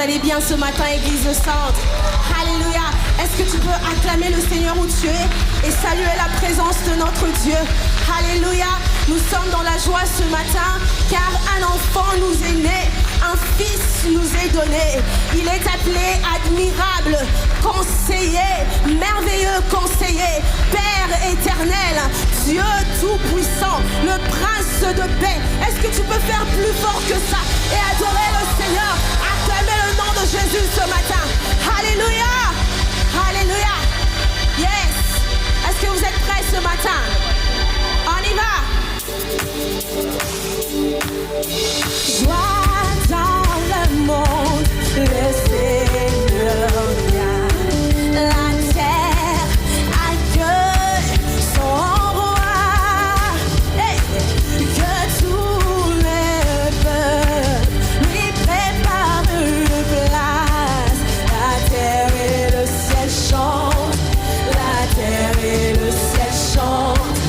allez bien ce matin, Église sainte? Alléluia. Est-ce que tu peux acclamer le Seigneur où tu es et saluer la présence de notre Dieu? Alléluia. Nous sommes dans la joie ce matin car un enfant nous est né, un fils nous est donné. Il est appelé admirable, conseiller, merveilleux conseiller, Père éternel, Dieu tout-puissant, le prince de paix. Est-ce que tu peux faire plus fort que ça et adorer le Seigneur, acclamer le nom de Jésus ce matin? Alléluia. Alléluia. Yes. Est-ce que vous êtes prêts ce matin? On y va. Joie dans le monde, le Seigneur vient. La terre accueille son roi. Hey. Que tous les peuples lui préparent une place. La terre et le ciel chantent. La terre et le ciel chantent.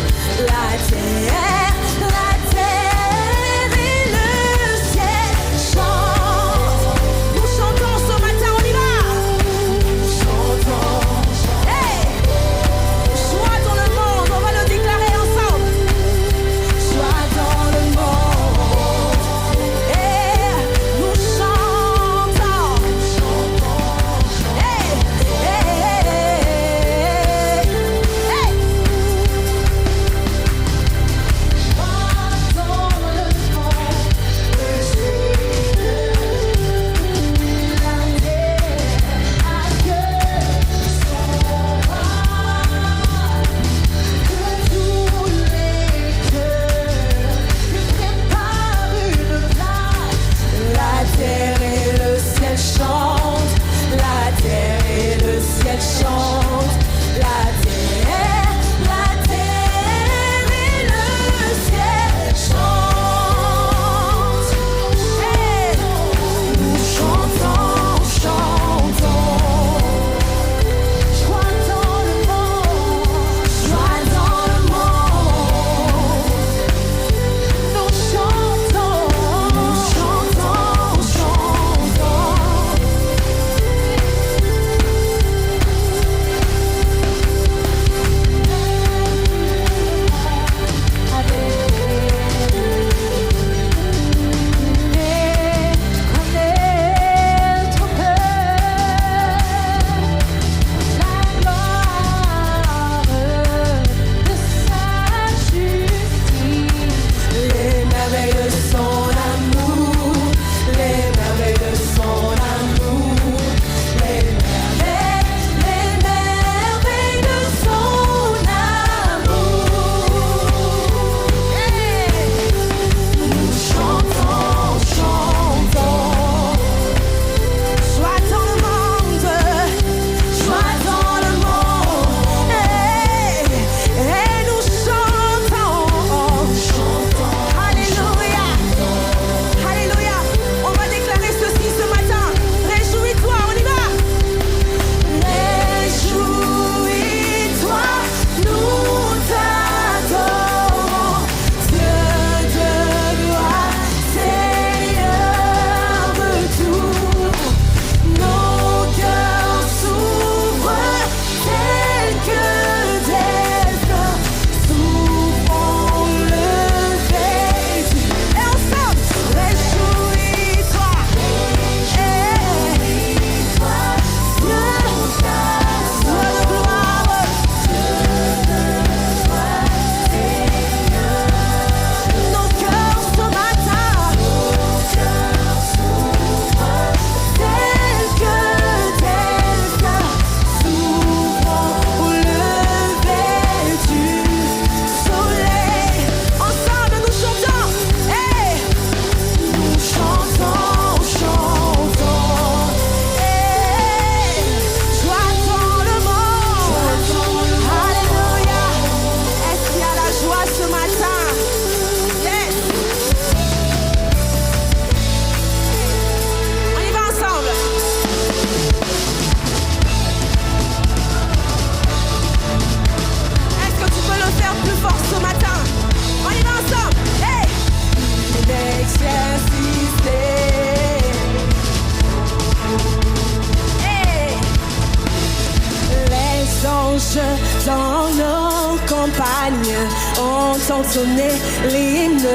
montagnes, entend sonner l'hymne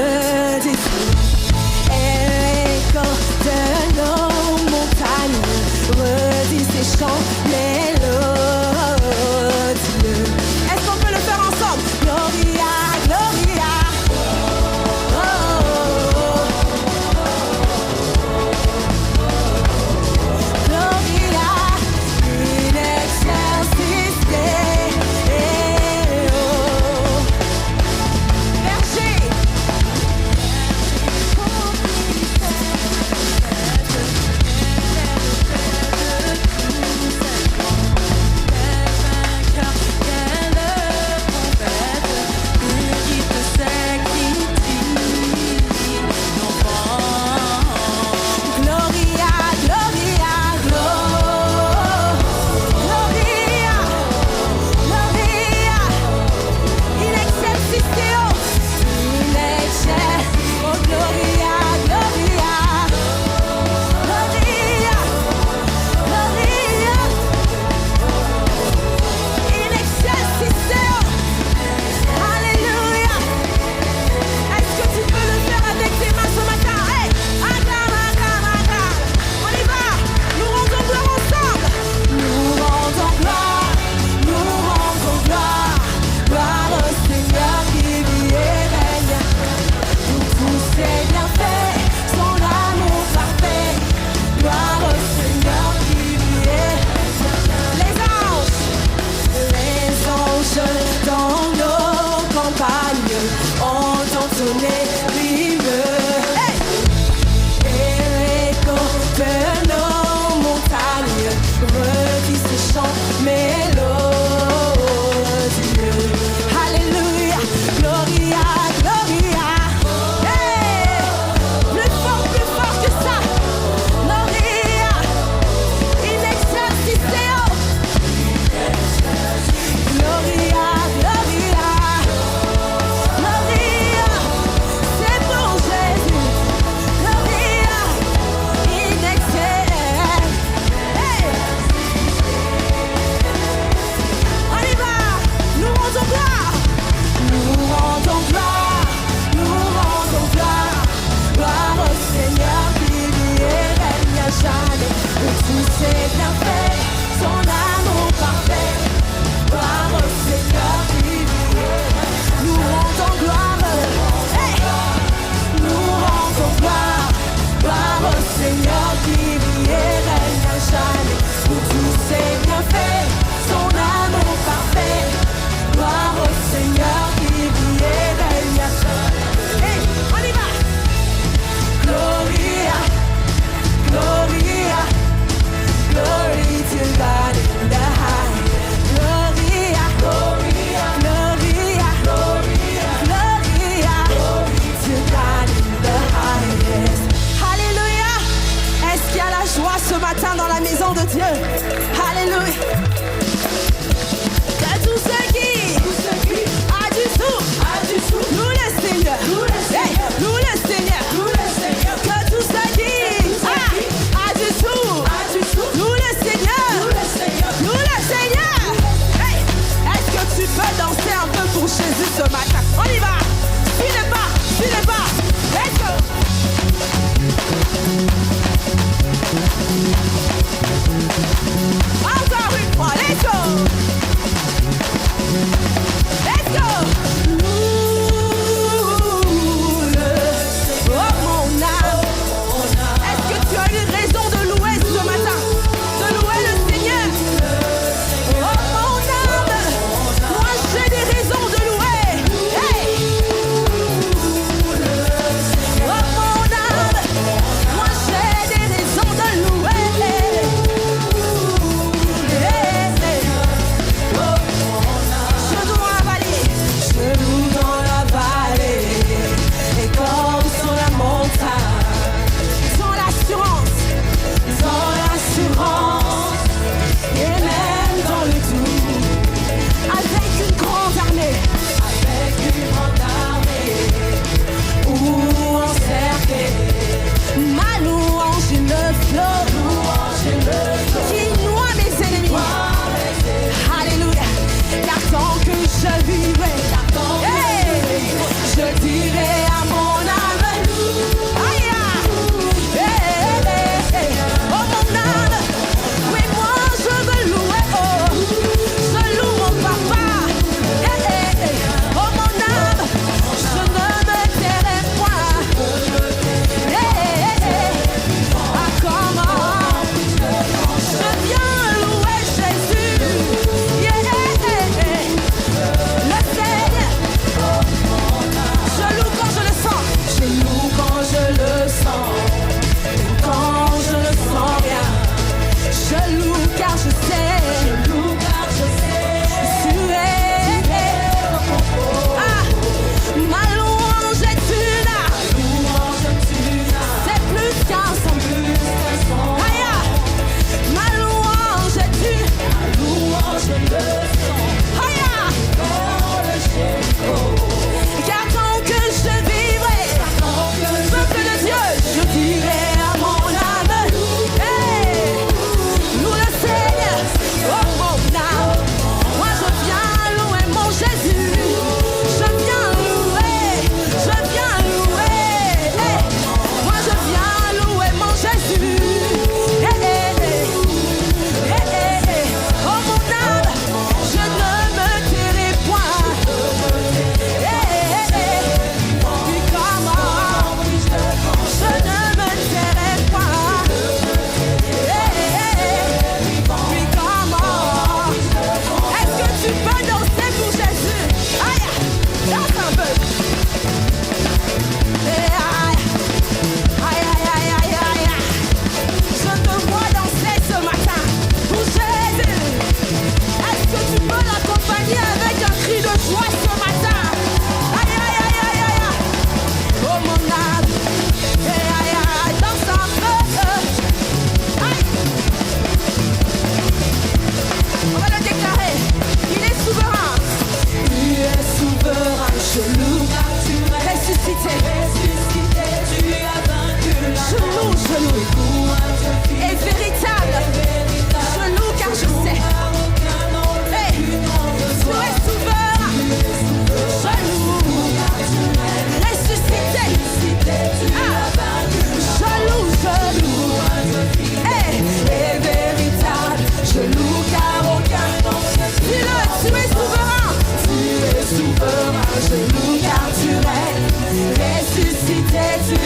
des cieux. Et l'écho de nos montagnes redit ses chants mélodieux. Est-ce qu'on peut le faire ensemble? Gloria, Gloria. Oh, oh, oh. Gloria in excelsis Deo. Berger.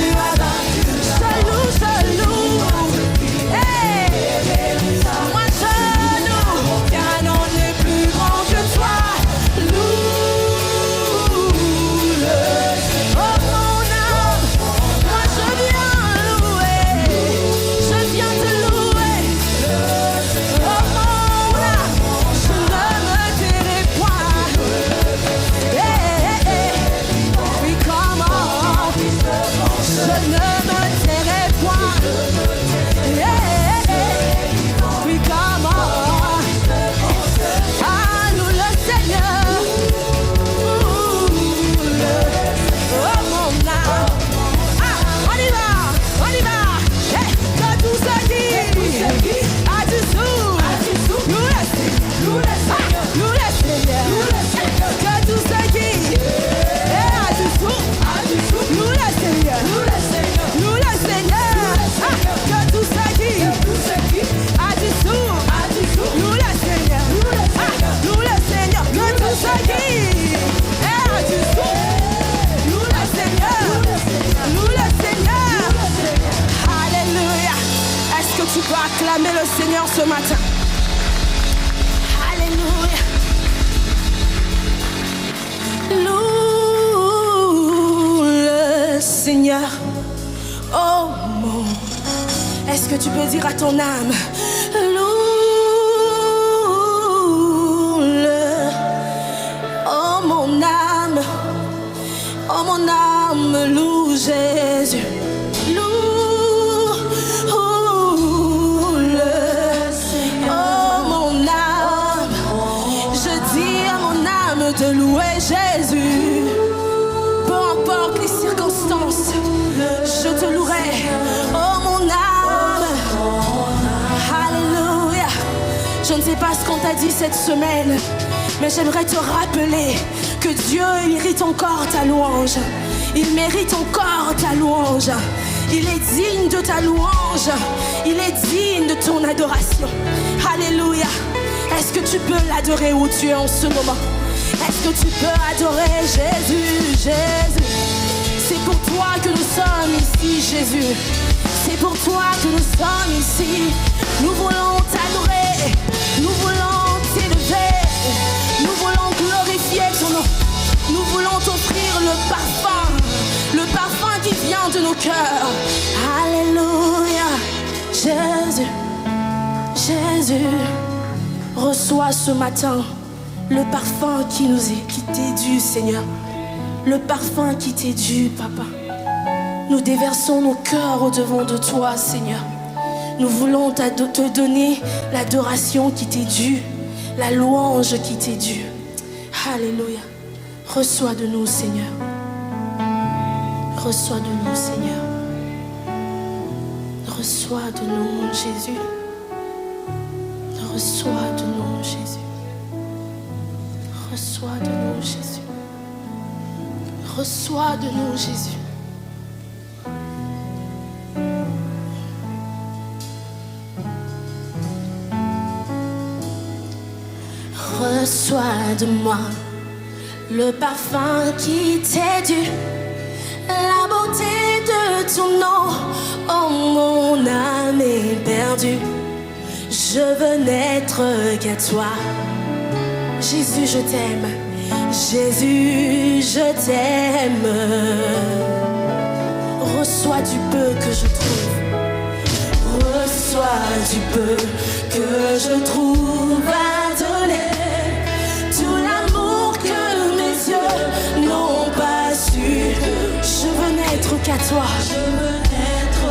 as vaincu. Je loue, hey. Moi je loue, car un nom n'est plus grand que toi. Loue-le, oh mon âme, moi je viens louer, je viens te louer. Oh mon âme, je ne me tairai point. Hey, hey, hey. Oui, comment je ne me tairai point. Hey, hey, hey. Oui, comment ah, nous le Seigneur. Oh mon âme. Ah, on y va, on y va. Hey, que tout ce qui a du sous, nous le Seigneur, nous le Seigneur. Que tout ce qui a du sous, nous le Seigneur, nous le Seigneur. Ah, que tout ce qui a du sous, nous le Seigneur, ah, nous le Seigneur. Que tout ce qui a du sous, nous le Seigneur, nous le Seigneur. Alléluia. Est-ce que tu peux acclamer le Seigneur ce matin? Alléluia. Loue le Seigneur. Oh mon. Est-ce que tu peux dire à ton âme? Loue-le. Oh mon âme. Oh mon âme, loue Jésus. Loue-le. Oh mon âme. Je dis à mon âme de louer Jésus. Peu importe les circonstances, je te louerai. Oh mon âme. Alléluia. Je ne sais pas ce qu'on t'a dit cette semaine, mais j'aimerais te rappeler que Dieu mérite encore ta louange. Il mérite encore ta louange. Il est digne de ta louange. Il est digne de ton adoration. Alléluia. Est-ce que tu peux l'adorer où tu es en ce moment? Est-ce que tu peux adorer Jésus, Jésus? C'est pour toi que nous sommes ici, Jésus. C'est pour toi que nous sommes ici. Nous voulons t'adorer. Nous voulons t'élever. Nous voulons glorifier ton nom. Nous voulons t'offrir le parfum qui vient de nos cœurs. Alléluia. Jésus, Jésus, reçois ce matin le parfum qui t'est dû, Seigneur. Le parfum qui t'est dû, Papa. Nous déversons nos cœurs au-devant de toi, Seigneur. Nous voulons te donner l'adoration qui t'est due, la louange qui t'est due. Alléluia. Reçois de nous, Seigneur. Reçois de nous, Seigneur. Reçois de nous, Jésus. Reçois de nous, Jésus. Reçois de nous, Jésus. Reçois de nous, Jésus. Reçois de moi le parfum qui t'est dû, la beauté de ton nom. Oh, mon âme est perdue. Je veux n'être qu'à toi. Jésus, je t'aime. Jésus, je t'aime. Reçois du peu que je trouve. Reçois du peu que je trouve à donner. Tout l'amour que mes yeux n'ont pas su. Je veux n'être qu'à toi. Je veux n'être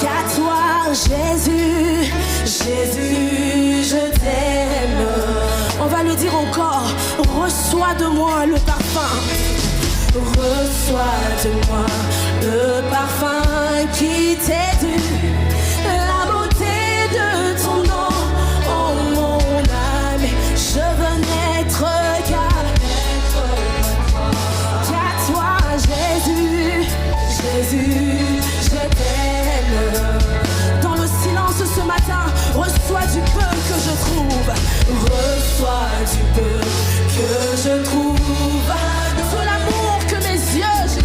qu'à toi, Jésus. Jésus, je t'aime. On va le dire encore. Reçois de moi le parfum. Reçois de moi le parfum qui t'est dû. La beauté de ton nom. Oh mon âme, je veux n'être qu'à toi, Jésus. Jésus, je t'aime. Dans le silence ce matin, reçois du peu que je trouve. Reçois du peu que je trouve. Tout l'amour que mes yeux, Jésus,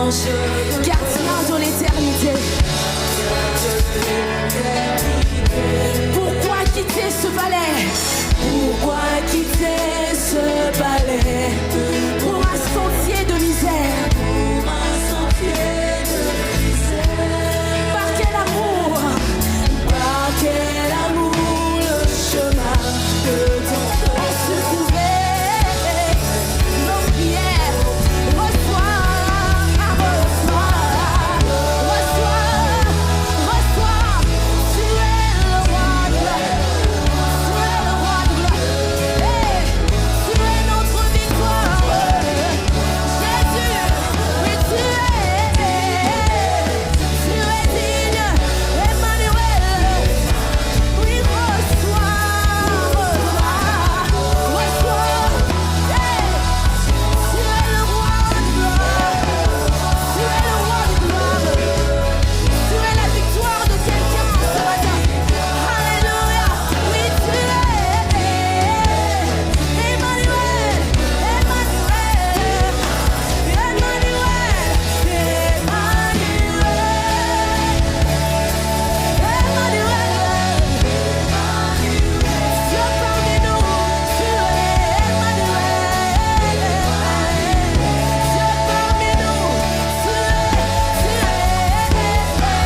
ange, gardien de l'éternité. Pourquoi quitter ce palais? Pourquoi quitter ce palais pour un sentier de misère? Pour un sentier de misère. Par quel amour? Par quel amour le chemin que ton cœur se trouvait? Nos prières, reçois, reçois, reçois, reçois. Tu es le roi de gloire. Tu es le roi de gloire. Hey, tu es notre victoire. Jésus, oui tu es digne. Emmanuel, oui reçois, reçois. Hey, tu es le roi de gloire. Tu es le roi de gloire. Tu es la victoire de quelqu'un ce matin. Alléluia. Oui, tu es Emmanuel, Emmanuel, Emmanuel, Emmanuel, Dieu parmi nous, tu es Emmanuel, Dieu parmi nous, tu es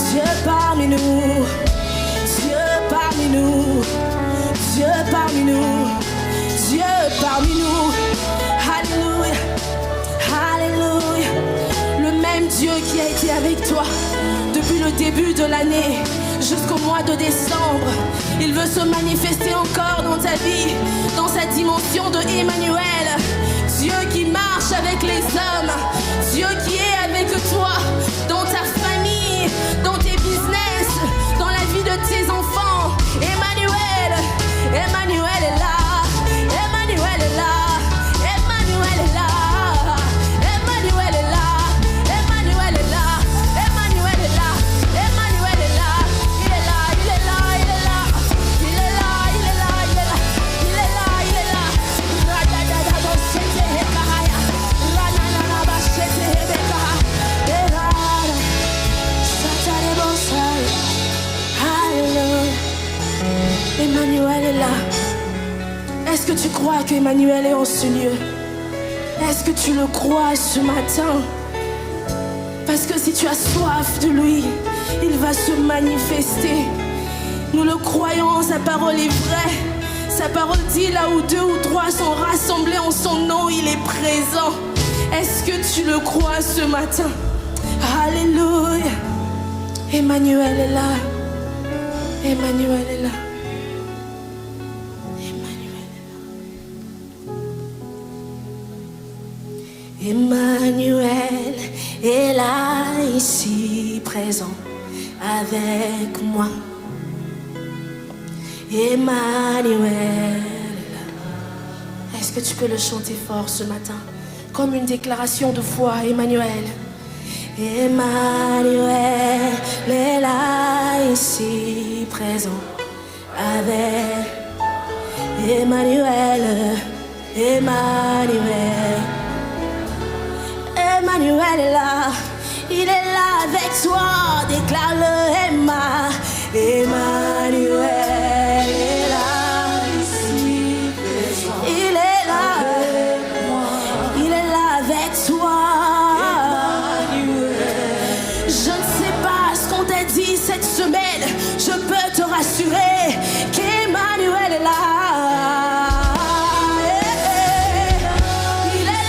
Dieu parmi nous, Dieu parmi nous, Dieu parmi nous, Dieu parmi nous. Alléluia, Alléluia. Le même Dieu qui a été avec toi depuis le début de l'année jusqu'au mois de décembre, il veut se manifester encore dans ta vie, dans sa dimension de Emmanuel. Dieu qui marche avec les hommes, Dieu qui est avec toi dans ta famille, dans tes business, dans la vie de tes enfants. Emmanuel, Emmanuel est là, Emmanuel est là, Emmanuel est là, Emmanuel est là, Emmanuel est là, Emmanuel est là, Emmanuel est là, il est là, il est là, il est là, il est là, il est là, il est là, il est là, il est là. Emmanuel est là. Est-ce que tu crois que Emmanuel est en ce lieu? Est-ce que tu le crois ce matin? Parce que si tu as soif de lui, il va se manifester. Nous le croyons, sa parole est vraie. Sa parole dit là où 2 ou 3 sont rassemblés en son nom, il est présent. Est-ce que tu le crois ce matin? Alléluia. Emmanuel est là. Emmanuel est là. Emmanuel est là, ici, présent, avec moi. Emmanuel est là. Est-ce que tu peux le chanter fort ce matin? Comme une déclaration de foi, Emmanuel. Emmanuel est là, ici, présent, avec Emmanuel, Emmanuel. Emmanuel est là, il est là avec toi, déclare-le, Emma. Emmanuel est là, ici, il est là, il est là avec toi. Je ne sais pas ce qu'on t'a dit cette semaine, je peux te rassurer qu'Emmanuel est là. Il est là.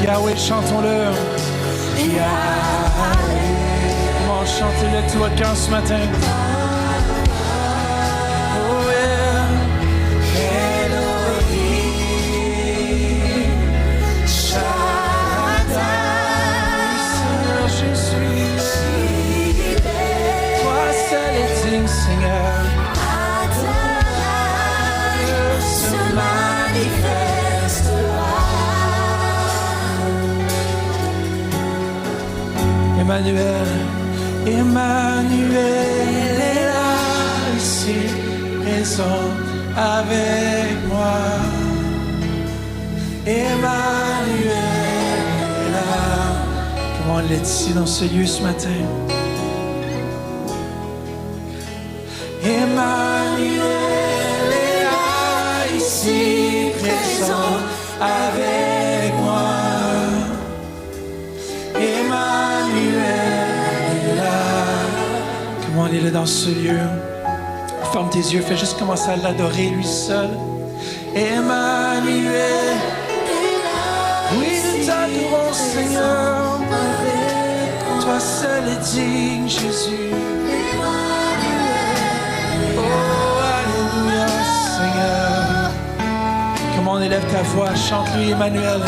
Yahweh, chantons-le. Comment chantez-le tout votre cœur ce matin. Oh yeah. Elohim, Shaddai, Seigneur Jésus. Toi seul est digne, Seigneur. Se manifestera. Emmanuel, Emmanuel est là, ici, présent avec moi. Emmanuel est là. Comment on l'est ici dans ce lieu ce matin? Emmanuel est là, ici, présent avec moi. Emmanuel est là. Comment on est là dans ce lieu? Ferme tes yeux, fais juste commencer à l'adorer lui seul. Emmanuel est là. Oui, nous t'adorons, Seigneur. Toi seul est digne, Jésus. Oh, alléluia, Seigneur. Comment on élève ta voix, chante-lui, Emmanuel.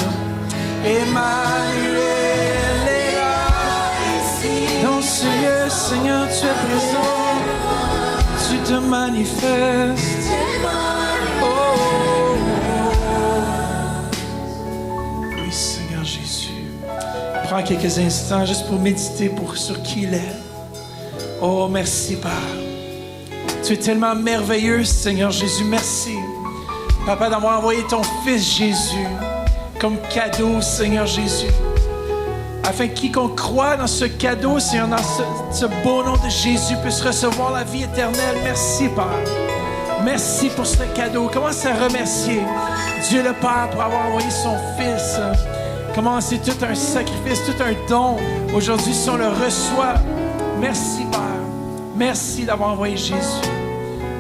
Emmanuel est là. Dans ce lieu, Seigneur, tu es présent. Tu te manifestes. Oh, oh, oh. Oui, Seigneur Jésus. Prends quelques instants juste pour méditer sur qui il est. Oh, merci, Père. Tu es tellement merveilleux, Seigneur Jésus. Merci, Papa, d'avoir envoyé ton Fils Jésus comme cadeau, Seigneur Jésus. Afin que quiconque croit dans ce cadeau, Seigneur, dans ce beau nom de Jésus, puisse recevoir la vie éternelle. Merci, Père. Merci pour ce cadeau. Commence à remercier Dieu le Père pour avoir envoyé son Fils. Comment c'est tout un sacrifice, tout un don. Aujourd'hui, si on le reçoit, merci, Père. Merci d'avoir envoyé Jésus.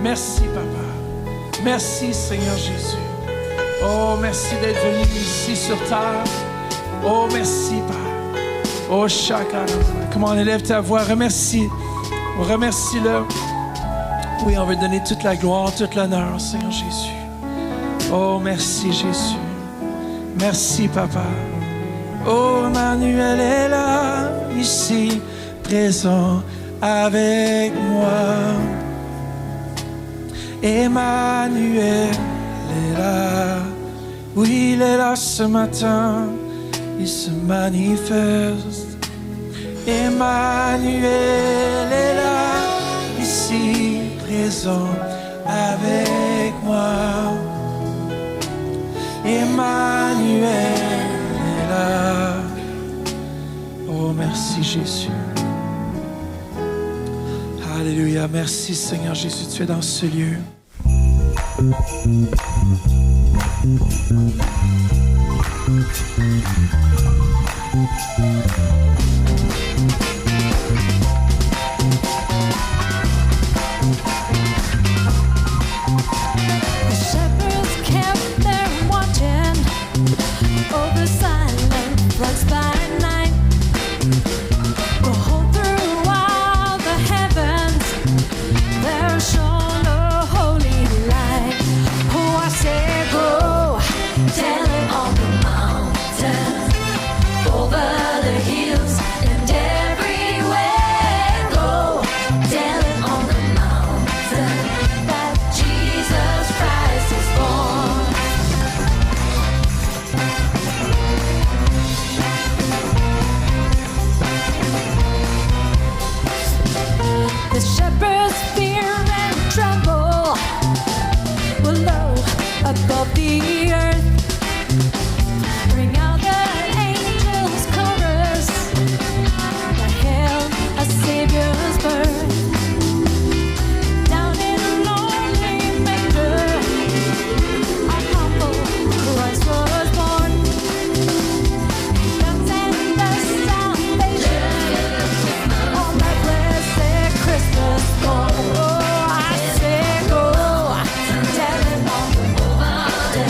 Merci, Papa. Merci, Seigneur Jésus. Oh, merci d'être venu ici sur terre. Oh, merci, Père. Oh, chacun. Comment on élève ta voix. Remercie. Remercie-le. Oui, on veut donner toute la gloire, toute l'honneur, Seigneur Jésus. Oh, merci, Jésus. Merci, Papa. Oh, Emmanuel est là, ici, présent avec moi. Emmanuel est là. Oui, il est là ce matin. Il se manifeste. Emmanuel est là, ici, présent avec moi. Emmanuel est là. Oh, merci Jésus. Alléluia. Merci Seigneur Jésus, tu es dans ce lieu. Above the earth, bring out the angels' chorus, to hail a Savior's birth. Down in a lonely manger, a humble Christ was born. That's in the salvation on that blessed Christmas morn. Oh, I say go, tell him all the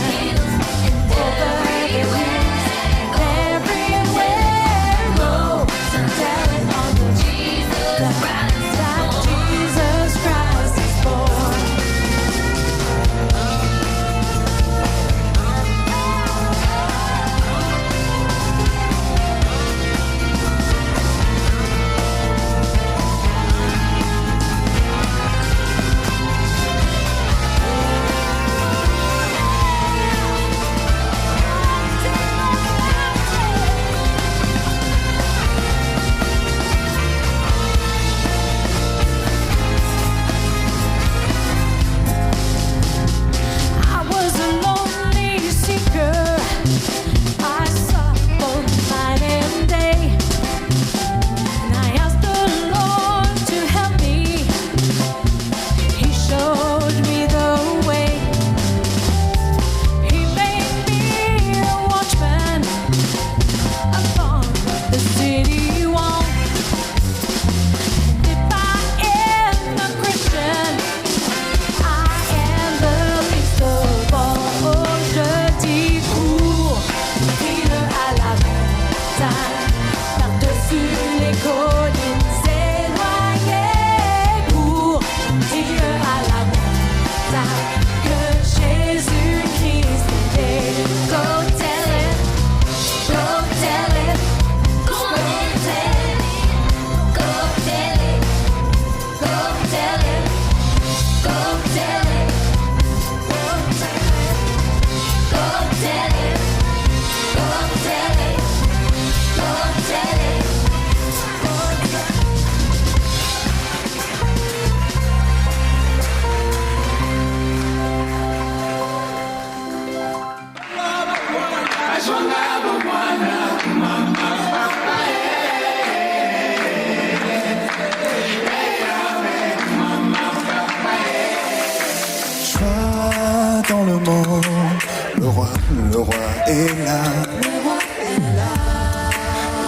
est là.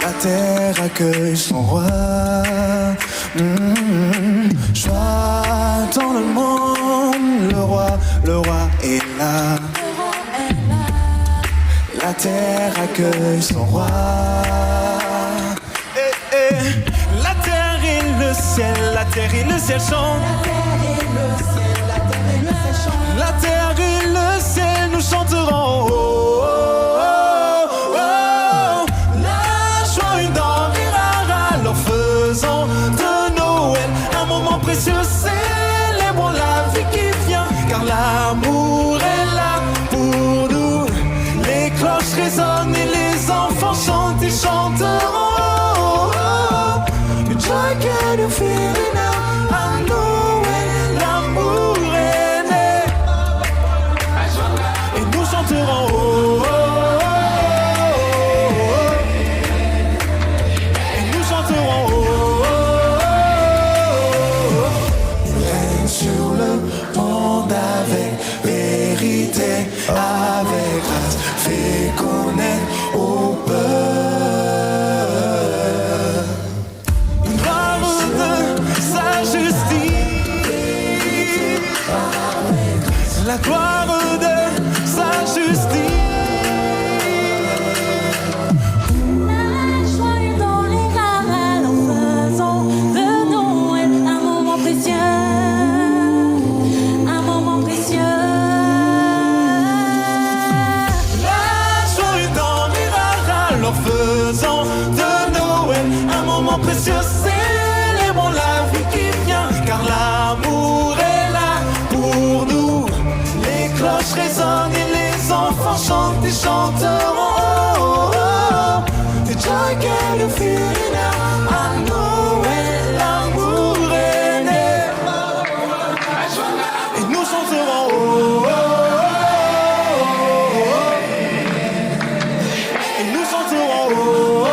La terre accueille son roi. Joie dans le monde, le roi est là. La terre accueille son roi. La terre et le ciel, la terre et le ciel chantent. La terre et le ciel nous chanterons. Oh, oh, oh, oh. La joie indomptable, alors faisons de Noël un moment précieux. Célébrons la vie qui vient, car l'amour est là pour nous. Les cloches résonnent et les enfants chantent et chanteront. Joy can you feel it now? I know it, l'amour est né. Et nous chanterons. Oh, oh, oh, oh. Et nous chanterons. Oh, oh, oh. Il règne sur le monde avec vérité, avec grâce, fait connaître au peuple. La gloire de sa justice. La joie dans les râles en faisant de Noël un moment précieux. Un moment précieux. La joie dans les râles en faisant de Noël un moment précieux. Célébrons la vie qui vient, car l'amour est là pour nous. Les cloches résonnent et les enfants chantent et chanteront. Oh, oh, oh. The joy can you feel it now? I know it, l'amour est né. Et nous chanterons. Oh, oh, oh, oh. Et nous chanterons. Oh, oh, oh.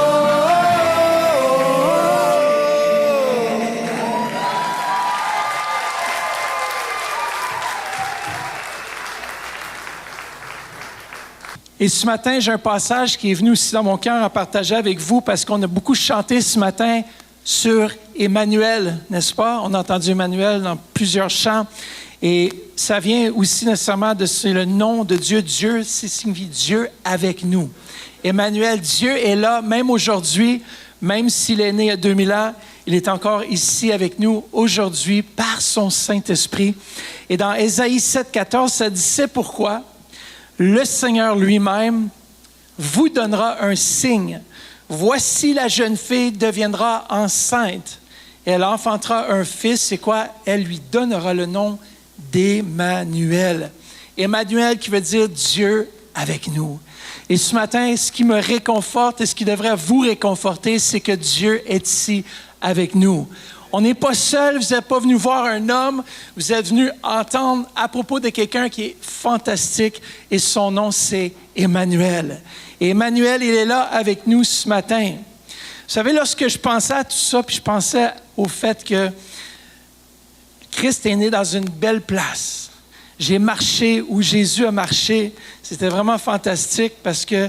Et ce matin, j'ai un passage qui est venu aussi dans mon cœur à partager avec vous parce qu'on a beaucoup chanté ce matin sur Emmanuel, n'est-ce pas? On a entendu Emmanuel dans plusieurs chants. Et ça vient aussi nécessairement c'est le nom de Dieu. Dieu, ça signifie Dieu avec nous. Emmanuel, Dieu est là, même aujourd'hui, même s'il est né il y a 2000 ans, il est encore ici avec nous aujourd'hui par son Saint-Esprit. Et dans Ésaïe 7,14, ça dit, c'est pourquoi le Seigneur lui-même vous donnera un signe. Voici la jeune fille deviendra enceinte. Elle enfantera un fils. C'est quoi? Elle lui donnera le nom d'Emmanuel. Emmanuel qui veut dire Dieu avec nous. Et ce matin, ce qui me réconforte et ce qui devrait vous réconforter, c'est que Dieu est ici avec nous. On n'est pas seul, vous n'êtes pas venu voir un homme, vous êtes venu entendre à propos de quelqu'un qui est fantastique et son nom c'est Emmanuel. Et Emmanuel, il est là avec nous ce matin. Vous savez, lorsque je pensais à tout ça, puis je pensais au fait que Christ est né dans une belle place. J'ai marché où Jésus a marché. C'était vraiment fantastique parce que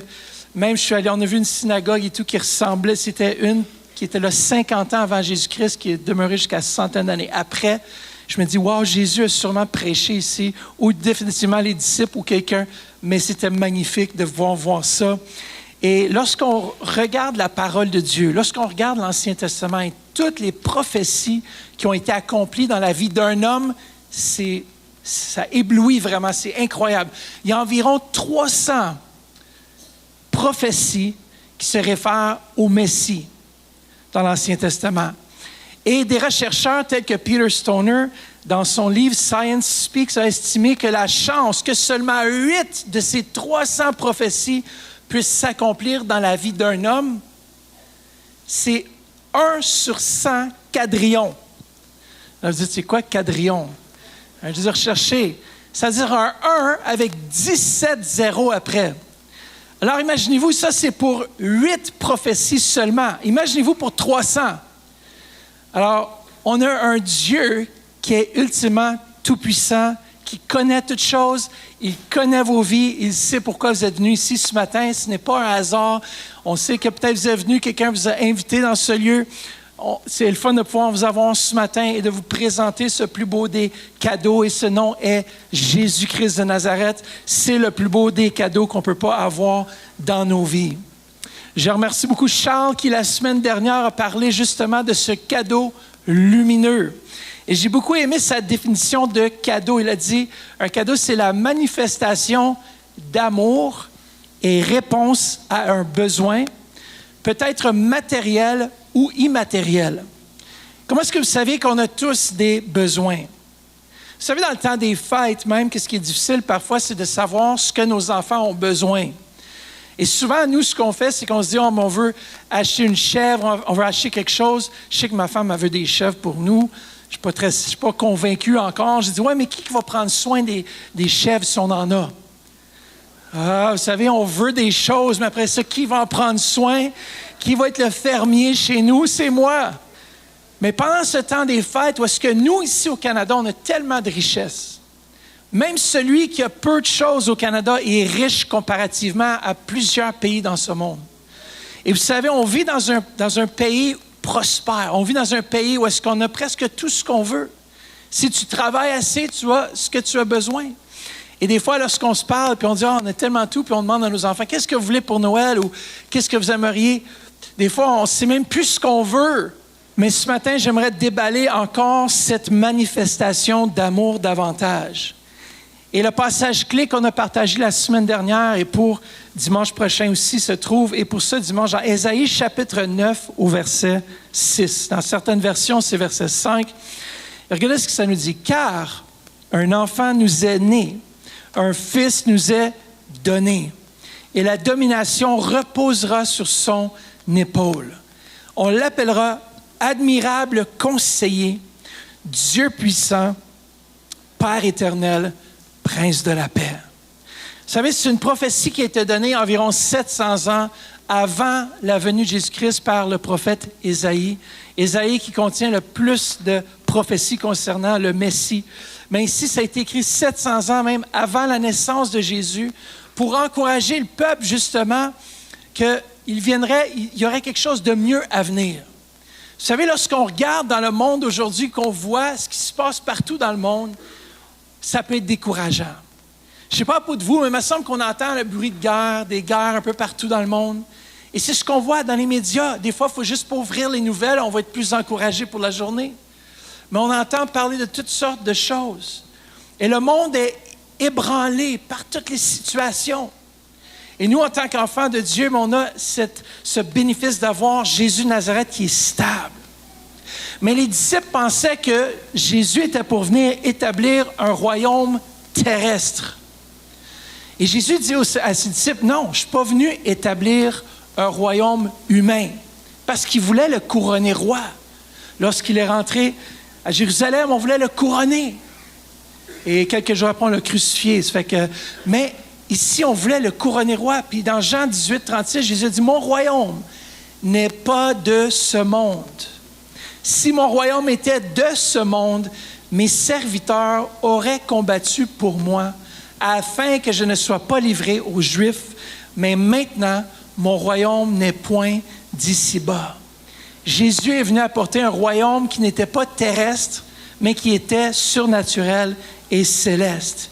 même je suis allé, on a vu une synagogue et tout qui ressemblait, c'était une qui était là 50 ans avant Jésus-Christ, qui est demeuré jusqu'à 100 d'années après. Je me dis, wow, Jésus a sûrement prêché ici, ou définitivement les disciples ou quelqu'un, mais c'était magnifique de voir ça. Et lorsqu'on regarde la parole de Dieu, lorsqu'on regarde l'Ancien Testament et toutes les prophéties qui ont été accomplies dans la vie d'un homme, ça éblouit vraiment, c'est incroyable. Il y a environ 300 prophéties qui se réfèrent au Messie dans l'Ancien Testament. Et des chercheurs tels que Peter Stoner, dans son livre Science Speaks, a estimé que la chance que seulement 8 de ces 300 prophéties puissent s'accomplir dans la vie d'un homme, c'est 1 sur 100 quadrillions. Vous dites, c'est quoi quadrillion? Je vais rechercher. C'est-à-dire un 1 avec 17 zéros après. Alors, imaginez-vous, ça, c'est pour 8 prophéties seulement. Imaginez-vous pour 300. Alors, on a un Dieu qui est ultimement tout-puissant, qui qui connaît toutes choses. Il connaît vos vies. Il sait pourquoi vous êtes venus ici ce matin. Ce n'est pas un hasard. On sait que peut-être vous êtes venus, quelqu'un vous a invité dans ce lieu. C'est le fun de pouvoir vous avoir ce matin et de vous présenter ce plus beau des cadeaux. Et ce nom est Jésus-Christ de Nazareth. C'est le plus beau des cadeaux qu'on ne peut pas avoir dans nos vies. Je remercie beaucoup Charles qui, la semaine dernière, a parlé justement de ce cadeau lumineux. Et j'ai beaucoup aimé sa définition de cadeau. Il a dit, un cadeau, c'est la manifestation d'amour et réponse à un besoin, peut-être matériel ou immatériel. Comment est-ce que vous savez qu'on a tous des besoins? Vous savez, dans le temps des fêtes même, qu'est-ce qui est difficile parfois, c'est de savoir ce que nos enfants ont besoin. Et souvent, nous, ce qu'on fait, c'est qu'on se dit, oh, on veut acheter une chèvre, on veut acheter quelque chose. Je sais que ma femme, elle veut des chèvres pour nous. Je ne suis pas convaincu encore. Je dis, ouais, mais qui va prendre soin des chèvres si on en a? Ah, vous savez, on veut des choses, mais après ça, qui va en prendre soin? Qui va être le fermier chez nous? C'est moi. Mais pendant ce temps des fêtes, où est-ce que nous, ici au Canada, on a tellement de richesses? Même celui qui a peu de choses au Canada est riche comparativement à plusieurs pays dans ce monde. Et vous savez, on vit dans un pays prospère. On vit dans un pays où est-ce qu'on a presque tout ce qu'on veut. Si tu travailles assez, tu as ce que tu as besoin. Et des fois, lorsqu'on se parle, puis on dit, oh, on a tellement tout, puis on demande à nos enfants, qu'est-ce que vous voulez pour Noël ou qu'est-ce que vous aimeriez? Des fois, on ne sait même plus ce qu'on veut. Mais ce matin, j'aimerais déballer encore cette manifestation d'amour davantage. Et le passage clé qu'on a partagé la semaine dernière et pour dimanche prochain aussi se trouve, et pour ce dimanche, dans Ésaïe chapitre 9 au verset 6. Dans certaines versions, c'est verset 5. Et regardez ce que ça nous dit. « Car un enfant nous est né, un fils nous est donné, et la domination reposera sur son épaule. On l'appellera admirable conseiller, Dieu puissant, Père éternel, Prince de la paix. » Vous savez, c'est une prophétie qui a été donnée environ 700 ans avant la venue de Jésus-Christ par le prophète Ésaïe. Ésaïe qui contient le plus de prophéties concernant le Messie. Mais ici, ça a été écrit 700 ans même avant la naissance de Jésus pour encourager le peuple justement qu'il y aurait quelque chose de mieux à venir. Vous savez, lorsqu'on regarde dans le monde aujourd'hui, qu'on voit ce qui se passe partout dans le monde, ça peut être décourageant. Je ne sais pas pour vous, mais il me semble qu'on entend le bruit de guerre, des guerres un peu partout dans le monde. Et c'est ce qu'on voit dans les médias. Des fois, il faut juste pas ouvrir les nouvelles, on va être plus encouragé pour la journée. Mais on entend parler de toutes sortes de choses. Et le monde est ébranlé par toutes les situations. Et nous, en tant qu'enfants de Dieu, on a ce bénéfice d'avoir Jésus de Nazareth qui est stable. Mais les disciples pensaient que Jésus était pour venir établir un royaume terrestre. Et Jésus dit à ses disciples, non, je ne suis pas venu établir un royaume humain, parce qu'il voulait le couronner roi. Lorsqu'il est rentré à Jérusalem, on voulait le couronner. Et quelques jours après, on l'a crucifié. Ça fait que, mais ici, on voulait le couronner roi. Puis dans Jean 18, 36, Jésus a dit, mon royaume n'est pas de ce monde. Si mon royaume était de ce monde, mes serviteurs auraient combattu pour moi, afin que je ne sois pas livré aux Juifs, mais maintenant, mon royaume n'est point d'ici-bas. Jésus est venu apporter un royaume qui n'était pas terrestre, mais qui était surnaturel et céleste.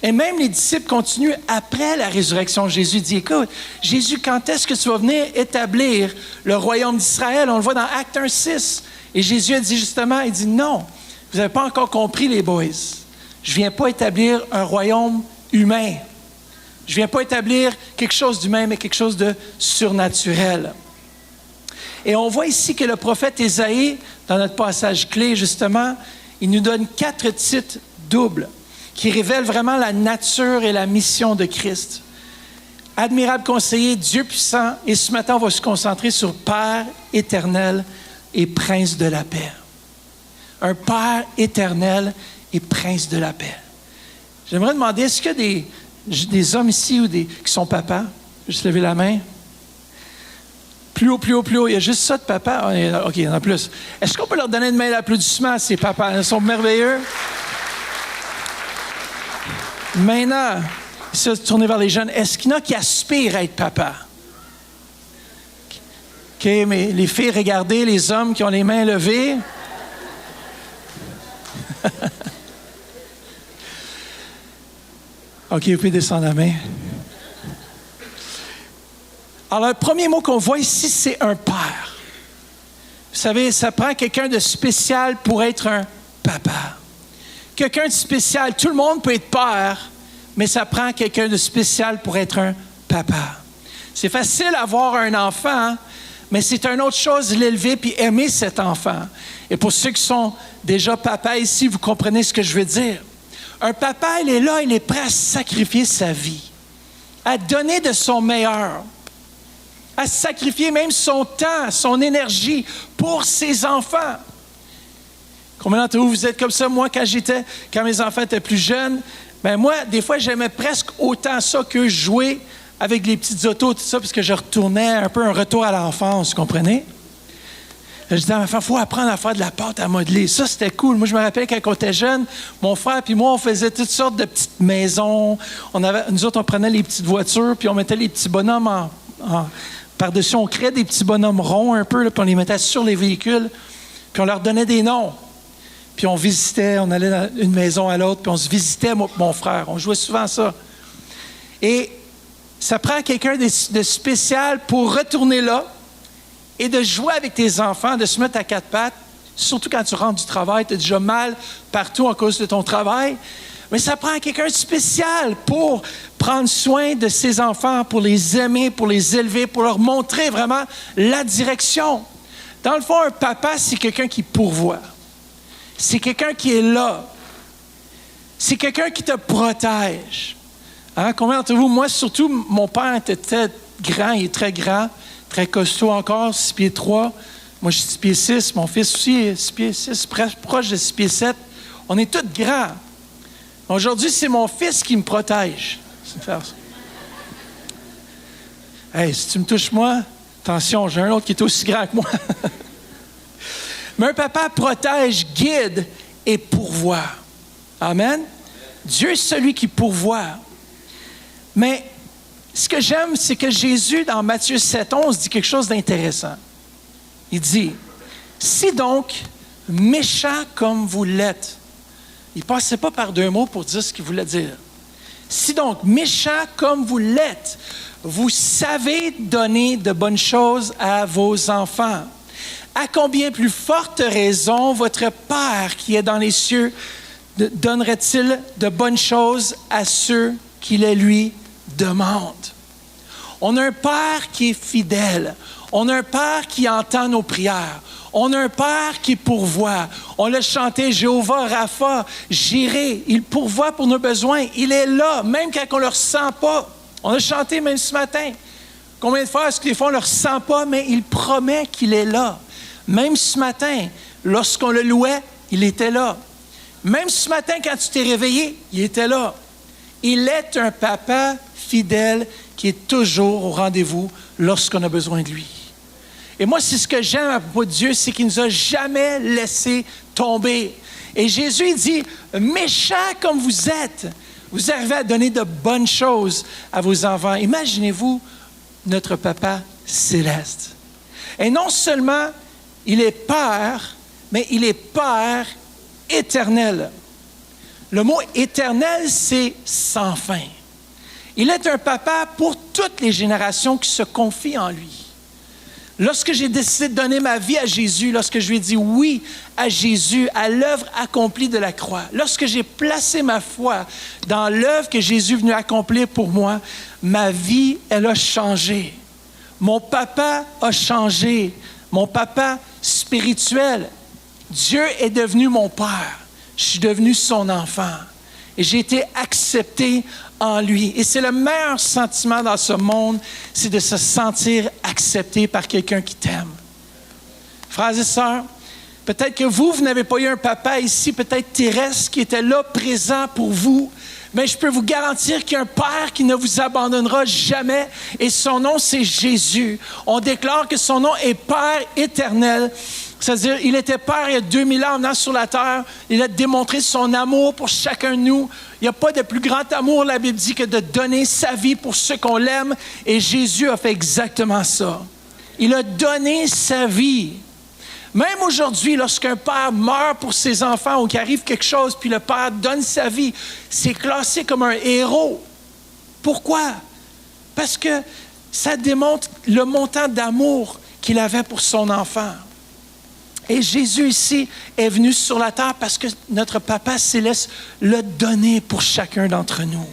Et même les disciples continuent après la résurrection. Jésus dit, écoute, Jésus, quand est-ce que tu vas venir établir le royaume d'Israël? On le voit dans Actes 1:6. Et Jésus a dit justement, il dit, non, vous n'avez pas encore compris les boys. Je ne viens pas établir un royaume humain. Je ne viens pas établir quelque chose d'humain, mais quelque chose de surnaturel. Et on voit ici que le prophète Ésaïe, dans notre passage clé, justement, il nous donne 4 titres doubles qui révèlent vraiment la nature et la mission de Christ. Admirable conseiller, Dieu puissant, et ce matin, on va se concentrer sur Père éternel et Prince de la paix. Un Père éternel et Prince de la paix. J'aimerais demander, est-ce qu'il y a des hommes ici ou qui sont papas? Juste lever la main. Plus haut, plus haut, plus haut. Il y a juste ça de papa. OK, il y en a plus. Est-ce qu'on peut leur donner une main d'applaudissement à ces papas? Ils sont merveilleux. Maintenant, se tourner vers les jeunes, est-ce qu'il y en a qui aspirent à être papa? OK, mais les filles, regardez les hommes qui ont les mains levées. OK, vous pouvez descendre la main. Alors, le premier mot qu'on voit ici, c'est un père. Vous savez, ça prend quelqu'un de spécial pour être un papa. Quelqu'un de spécial, tout le monde peut être père, mais ça prend quelqu'un de spécial pour être un papa. C'est facile d'avoir un enfant, mais c'est une autre chose l'élever puis aimer cet enfant. Et pour ceux qui sont déjà papas ici, vous comprenez ce que je veux dire. Un papa, il est là, il est prêt à sacrifier sa vie, à donner de son meilleur, à sacrifier même son temps, son énergie pour ses enfants. Combien d'entre vous, vous êtes comme ça? Moi, quand mes enfants étaient plus jeunes, ben moi, des fois, j'aimais presque autant ça que jouer avec les petites autos, tout ça, parce que je retournais un peu un retour à l'enfance, vous comprenez? Je disais à ma femme, il faut apprendre à faire de la pâte à modeler. Ça, c'était cool. Moi, je me rappelle quand on était jeunes, mon frère et moi, on faisait toutes sortes de petites maisons. Nous autres, on prenait les petites voitures, puis on mettait les petits bonhommes par-dessus. On créait des petits bonhommes ronds un peu, là, puis on les mettait sur les véhicules, puis on leur donnait des noms. Puis on visitait, on allait d'une maison à l'autre, puis on se visitait, moi et mon frère. On jouait souvent à ça. Et ça prend quelqu'un de spécial pour retourner là et de jouer avec tes enfants, de se mettre à quatre pattes, surtout quand tu rentres du travail, tu as déjà mal partout à cause de ton travail. Mais ça prend quelqu'un de spécial pour prendre soin de ses enfants, pour les aimer, pour les élever, pour leur montrer vraiment la direction. Dans le fond, un papa, c'est quelqu'un qui pourvoit. C'est quelqu'un qui est là. C'est quelqu'un qui te protège. Hein? Combien d'entre vous, moi surtout, mon père était très grand, il est très grand, très costaud encore, 6 pieds 3. Moi, je suis 6 pieds 6. Mon fils aussi est 6 pieds 6, proche de 6 pieds 7. On est tous grands. Aujourd'hui, c'est mon fils qui me protège. C'est faire ça. Hey, si tu me touches moi, attention, j'ai un autre qui est aussi grand que moi. Mais un papa protège, guide et pourvoit. Amen? Dieu est celui qui pourvoit. Mais ce que j'aime, c'est que Jésus, dans Matthieu 7,11, dit quelque chose d'intéressant. Il dit, « Si donc, méchant comme vous l'êtes », il ne passait pas par 2 mots pour dire ce qu'il voulait dire. « Si donc, méchant comme vous l'êtes, vous savez donner de bonnes choses à vos enfants. À combien plus forte raison votre Père qui est dans les cieux donnerait-il de bonnes choses à ceux qui les lui demandent? » On a un Père qui est fidèle. On a un Père qui entend nos prières. On a un Père qui pourvoit. On l'a chanté, Jéhovah Rapha, Jireh. Il pourvoit pour nos besoins. Il est là, même quand on ne le ressent pas. On a chanté même ce matin. Combien de fois est-ce que des fois on ne le ressent pas, mais il promet qu'il est là. Même ce matin, lorsqu'on le louait, il était là. Même ce matin, quand tu t'es réveillé, il était là. Il est un papa fidèle qui est toujours au rendez-vous lorsqu'on a besoin de lui. Et moi, c'est ce que j'aime à propos de Dieu, c'est qu'il ne nous a jamais laissé tomber. Et Jésus il dit, méchants comme vous êtes, vous arrivez à donner de bonnes choses à vos enfants. Imaginez-vous notre Papa céleste. Et non seulement il est Père, mais il est Père éternel. Le mot éternel, c'est sans fin. Il est un papa pour toutes les générations qui se confient en lui. Lorsque j'ai décidé de donner ma vie à Jésus, lorsque je lui ai dit oui à Jésus, à l'œuvre accomplie de la croix, lorsque j'ai placé ma foi dans l'œuvre que Jésus est venu accomplir pour moi, ma vie, elle a changé. Mon papa a changé. Mon papa spirituel. Dieu est devenu mon Père. Je suis devenu son enfant. Et j'ai été accepté en lui. Et c'est le meilleur sentiment dans ce monde, c'est de se sentir accepté par quelqu'un qui t'aime. Frères et sœurs, peut-être que vous n'avez pas eu un papa ici, peut-être Thérèse qui était là, présent pour vous, mais je peux vous garantir qu'il y a un Père qui ne vous abandonnera jamais et son nom, c'est Jésus. On déclare que son nom est Père éternel, C'est-à-dire, il était Père il y a 2000 ans en venant sur la terre. Il a démontré son amour pour chacun de nous. Il n'y a pas de plus grand amour, la Bible dit, que de donner sa vie pour ceux qu'on l'aime. Et Jésus a fait exactement ça. Il a donné sa vie. Même aujourd'hui, lorsqu'un père meurt pour ses enfants ou qu'il arrive quelque chose, puis le père donne sa vie, c'est classé comme un héros. Pourquoi? Parce que ça démontre le montant d'amour qu'il avait pour son enfant. Et Jésus ici est venu sur la terre parce que notre Papa céleste l'a donné pour chacun d'entre nous.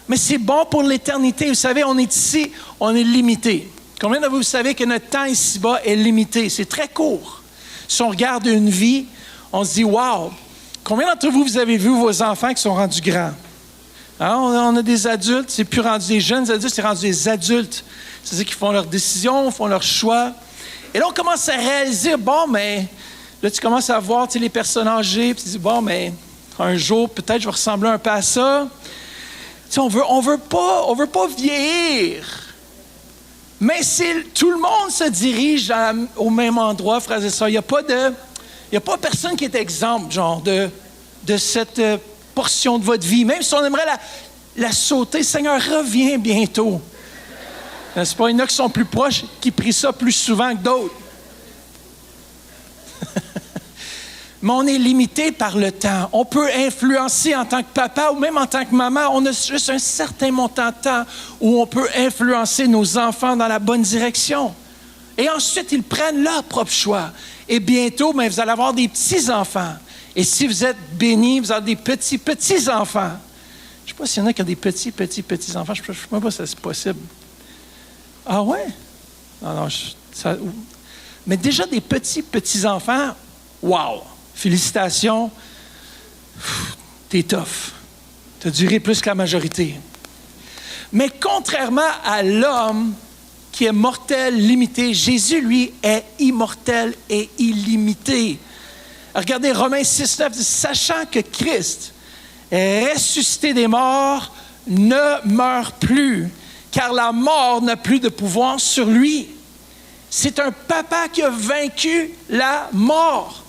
Mais c'est bon pour l'éternité. Vous savez, on est ici, on est limité. Combien de vous savez que notre temps ici-bas est limité? C'est très court. Si on regarde une vie, on se dit « Wow! » Combien d'entre vous, vous avez vu vos enfants qui sont rendus grands? Hein? On a des adultes, c'est plus rendu des jeunes adultes, c'est rendu des adultes. C'est-à-dire qu'ils font leurs décisions, font leurs choix. Et là, on commence à réaliser, bon, mais là, tu commences à voir les personnes âgées, puis tu dis, bon, mais un jour, peut-être, je vais ressembler un peu à ça. Tu sais, on veut pas vieillir. Mais tout le monde se dirige au même endroit, frères et sœurs. Il n'y a pas personne qui est exempt, genre, de cette portion de votre vie. Même si on aimerait la sauter, Seigneur, reviens bientôt. N'est-ce pas? Il y en a qui sont plus proches, qui prient ça plus souvent que d'autres. Mais on est limité par le temps. On peut influencer en tant que papa ou même en tant que maman. On a juste un certain montant de temps où on peut influencer nos enfants dans la bonne direction. Et ensuite, ils prennent leur propre choix. Et bientôt, vous allez avoir des petits-enfants. Et si vous êtes bénis, vous avez des petits-petits-enfants. Je ne sais pas s'il y en a qui ont des petits-petits-enfants. Je ne sais même pas si c'est possible. Ah ouais? Non, mais déjà des petits-enfants, wow! Félicitations. T'es tough. T'as duré plus que la majorité. Mais contrairement à l'homme qui est mortel, limité, Jésus, lui, est immortel et illimité. Regardez Romains 6,9 dit « Sachant que Christ est ressuscité des morts, ne meurt plus. » Car la mort n'a plus de pouvoir sur lui. C'est un papa qui a vaincu la mort.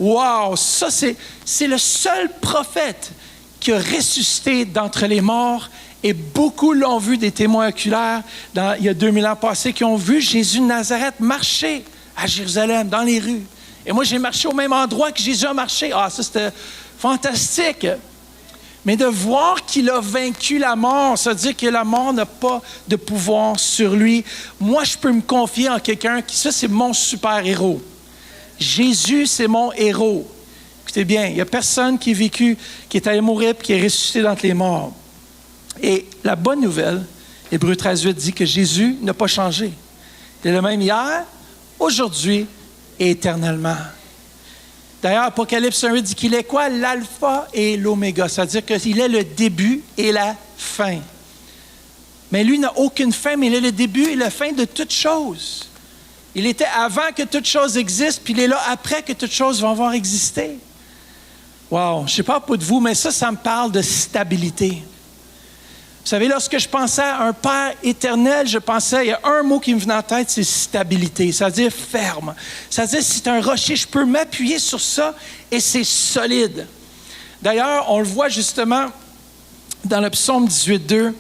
Wow! Ça, c'est le seul prophète qui a ressuscité d'entre les morts. Et beaucoup l'ont vu, des témoins oculaires, il y a 2000 ans passés, qui ont vu Jésus de Nazareth marcher à Jérusalem, dans les rues. Et moi, j'ai marché au même endroit que Jésus a marché. Ah, ça, c'était fantastique! Mais de voir qu'il a vaincu la mort, ça veut dire que la mort n'a pas de pouvoir sur lui. Moi, je peux me confier en quelqu'un ça, c'est mon super-héros. Jésus, c'est mon héros. Écoutez bien, il n'y a personne qui est vécu, qui est allé mourir et qui est ressuscité d'entre les morts. Et la bonne nouvelle, Hébreux 13:8 dit que Jésus n'a pas changé. Il est le même hier, aujourd'hui et éternellement. D'ailleurs, Apocalypse 1:8 dit qu'il est quoi? L'alpha et l'oméga. C'est-à-dire qu'il est le début et la fin. Mais lui n'a aucune fin, mais il est le début et la fin de toutes choses. Il était avant que toutes choses existent, puis il est là après que toutes choses vont avoir existé. Wow! Je ne sais pas pour vous, mais ça me parle de stabilité. Vous savez, lorsque je pensais à un Père éternel, il y a un mot qui me venait en tête, c'est stabilité. Ça veut dire ferme. Ça veut dire c'est un rocher, je peux m'appuyer sur ça et c'est solide. D'ailleurs, on le voit justement dans le psaume 18:2.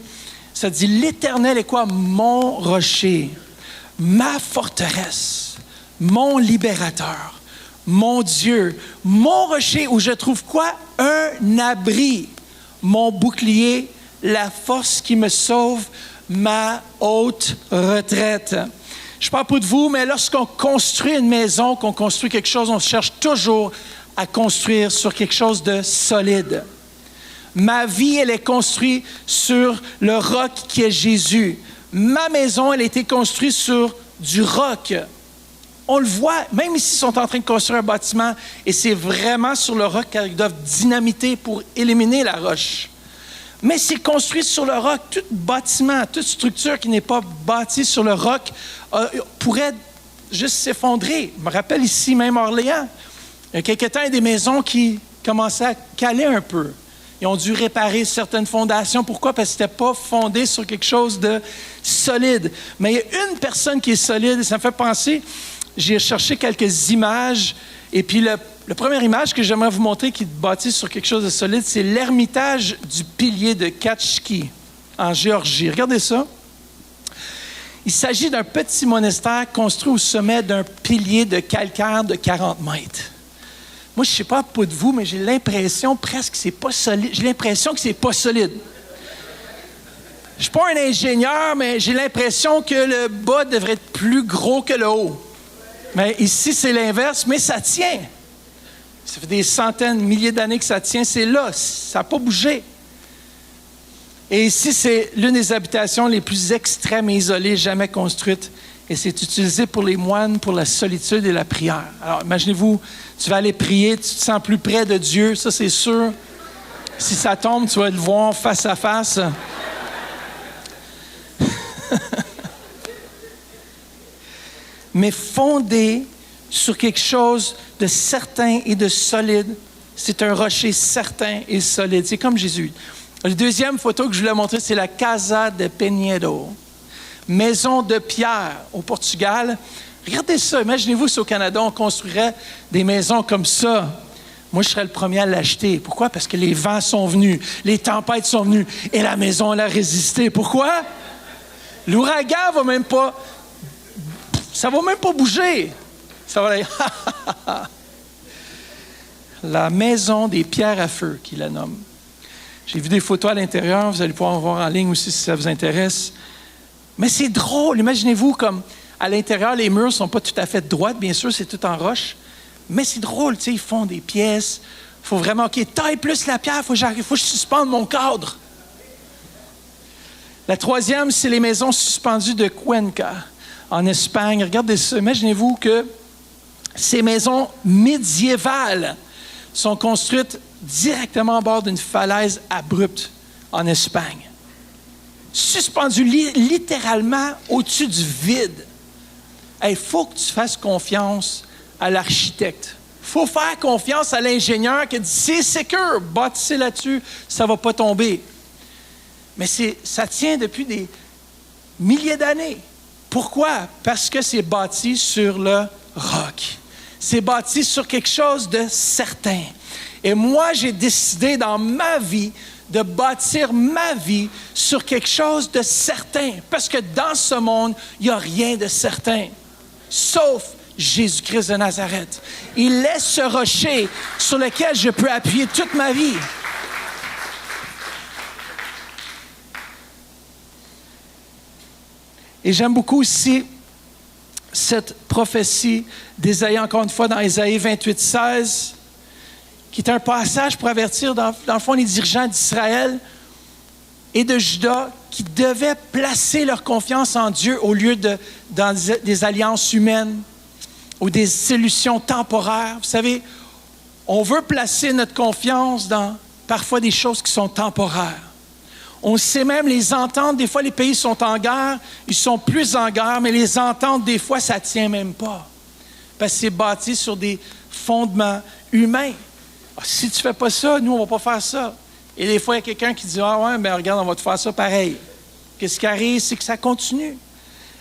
Ça dit, l'Éternel est quoi? Mon rocher, ma forteresse, mon libérateur, mon Dieu, mon rocher où je trouve quoi? Un abri, mon bouclier, la force qui me sauve, ma haute retraite. Je ne parle pas de vous, mais lorsqu'on construit une maison, qu'on construit quelque chose, on cherche toujours à construire sur quelque chose de solide. Ma vie, elle est construite sur le roc qui est Jésus. Ma maison, elle a été construite sur du roc. On le voit, même ici, ils sont en train de construire un bâtiment et c'est vraiment sur le roc qu'ils doivent dynamiter pour éliminer la roche. Mais c'est construit sur le roc. Tout bâtiment, toute structure qui n'est pas bâtie sur le roc pourrait juste s'effondrer. Je me rappelle ici, même Orléans, il y a quelque temps, il y a des maisons qui commençaient à caler un peu. Ils ont dû réparer certaines fondations. Pourquoi? Parce que ce n'était pas fondé sur quelque chose de solide. Mais il y a une personne qui est solide, et ça me fait penser j'ai cherché quelques images. Et puis, la première image que j'aimerais vous montrer qui est bâtie sur quelque chose de solide, c'est l'ermitage du pilier de Kachki, en Géorgie. Regardez ça. Il s'agit d'un petit monastère construit au sommet d'un pilier de calcaire de 40 mètres. Moi, je ne sais pas pour vous, mais j'ai l'impression presque que c'est pas solide. J'ai l'impression que c'est pas solide. Je ne suis pas un ingénieur, mais j'ai l'impression que le bas devrait être plus gros que le haut. Mais ici, c'est l'inverse, mais ça tient. Ça fait des centaines, milliers d'années que ça tient. C'est là, ça n'a pas bougé. Et ici, c'est l'une des habitations les plus extrêmes et isolées jamais construites. Et c'est utilisé pour les moines, pour la solitude et la prière. Alors, imaginez-vous, tu vas aller prier, tu te sens plus près de Dieu, ça c'est sûr. Si ça tombe, tu vas le voir face à face. Mais fondé sur quelque chose de certain et de solide, c'est un rocher certain et solide. C'est comme Jésus. La deuxième photo que je voulais montrer, c'est la Casa de Penedo, maison de pierre au Portugal. Regardez ça, imaginez-vous si au Canada, on construirait des maisons comme ça. Moi, je serais le premier à l'acheter. Pourquoi? Parce que les vents sont venus, les tempêtes sont venues et la maison, elle a résisté. Pourquoi? L'ouragan va même pas... Ça va même pas bouger. Ça va aller... La maison des pierres à feu, qu'il la nomme. J'ai vu des photos à l'intérieur. Vous allez pouvoir en voir en ligne aussi si ça vous intéresse. Mais c'est drôle. Imaginez-vous comme à l'intérieur, les murs ne sont pas tout à fait droites. Bien sûr, c'est tout en roche. Mais c'est drôle. Ils font des pièces. Il faut vraiment, OK, taille plus la pierre. Il faut que je suspende mon cadre. La troisième, c'est les maisons suspendues de Cuenca, en Espagne. Regardez ça. Imaginez-vous que ces maisons médiévales sont construites directement au bord d'une falaise abrupte en Espagne. Suspendues littéralement au-dessus du vide. Il faut que tu fasses confiance à l'architecte. Il faut faire confiance à l'ingénieur qui dit « c'est sécure, bâtissez là-dessus, ça ne va pas tomber ». Mais ça tient depuis des milliers d'années. Pourquoi? Parce que c'est bâti sur le roc. C'est bâti sur quelque chose de certain. Et moi, j'ai décidé dans ma vie de bâtir ma vie sur quelque chose de certain. Parce que dans ce monde, il n'y a rien de certain. Sauf Jésus-Christ de Nazareth. Il est ce rocher sur lequel je peux appuyer toute ma vie. Et j'aime beaucoup aussi cette prophétie d'Ésaïe, encore une fois, dans Ésaïe 28, 16, qui est un passage pour avertir, dans le fond, les dirigeants d'Israël et de Juda qui devaient placer leur confiance en Dieu au lieu dans des alliances humaines ou des solutions temporaires. Vous savez, on veut placer notre confiance dans parfois des choses qui sont temporaires. On sait même les ententes, des fois les pays sont en guerre, ils sont plus en guerre, mais les ententes, des fois, ça ne tient même pas. Parce que c'est bâti sur des fondements humains. Si tu ne fais pas ça, nous, on ne va pas faire ça. Et des fois, il y a quelqu'un qui dit « Ah ouais, ben regarde, on va te faire ça pareil. » Qu'est-ce qui arrive? C'est que ça continue.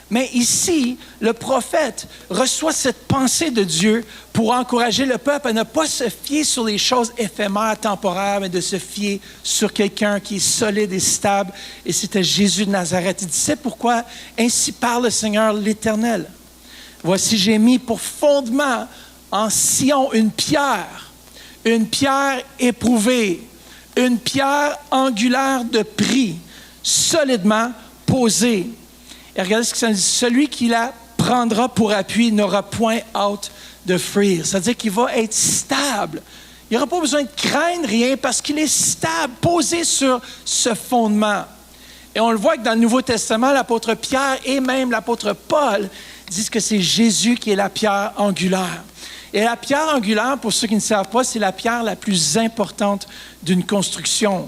Mais ici, le prophète reçoit cette pensée de Dieu pour encourager le peuple à ne pas se fier sur les choses éphémères, temporaires, mais de se fier sur quelqu'un qui est solide et stable. Et c'était Jésus de Nazareth. Il dit, c'est pourquoi ainsi parle le Seigneur l'Éternel. Voici, j'ai mis pour fondement en Sion une pierre éprouvée, une pierre angulaire de prix, solidement posée. Et regardez ce que ça dit. Celui qui la prendra pour appui n'aura point hâte de fuir. C'est-à-dire qu'il va être stable. Il n'aura pas besoin de craindre rien parce qu'il est stable, posé sur ce fondement. Et on le voit que dans le Nouveau Testament, l'apôtre Pierre et même l'apôtre Paul disent que c'est Jésus qui est la pierre angulaire. Et la pierre angulaire, pour ceux qui ne savent pas, c'est la pierre la plus importante d'une construction.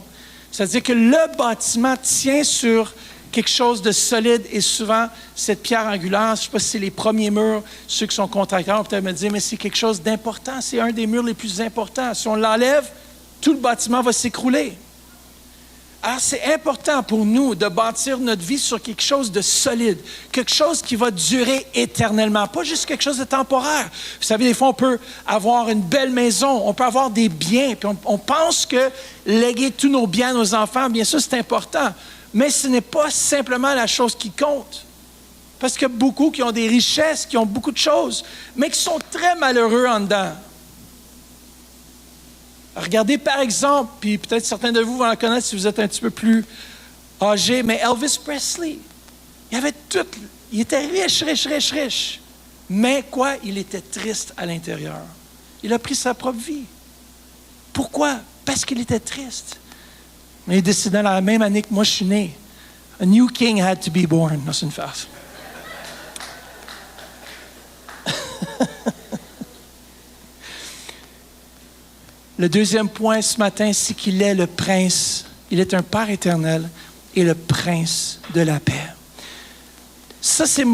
C'est-à-dire que le bâtiment tient sur quelque chose de solide et souvent, cette pierre angulaire, je ne sais pas si c'est les premiers murs, ceux qui sont contracteurs vont peut-être me dire, mais c'est quelque chose d'important, c'est un des murs les plus importants. Si on l'enlève, tout le bâtiment va s'écrouler. Alors, c'est important pour nous de bâtir notre vie sur quelque chose de solide, quelque chose qui va durer éternellement, pas juste quelque chose de temporaire. Vous savez, des fois, on peut avoir une belle maison, on peut avoir des biens, puis on pense que léguer tous nos biens à nos enfants, bien sûr, c'est important, mais ce n'est pas simplement la chose qui compte. Parce qu'il y a beaucoup qui ont des richesses, qui ont beaucoup de choses, mais qui sont très malheureux en dedans. Regardez par exemple, puis peut-être certains de vous vont en connaître si vous êtes un petit peu plus âgés, mais Elvis Presley, il avait tout, il était riche. Mais quoi? Il était triste à l'intérieur. Il a pris sa propre vie. Pourquoi? Parce qu'il était triste. Mais il est décédé dans la même année que moi je suis né. A new king had to be born. Non, c'est une farce. Le deuxième point ce matin, c'est qu'il est le prince. Il est un Père éternel et le prince de la paix. Ça, c'est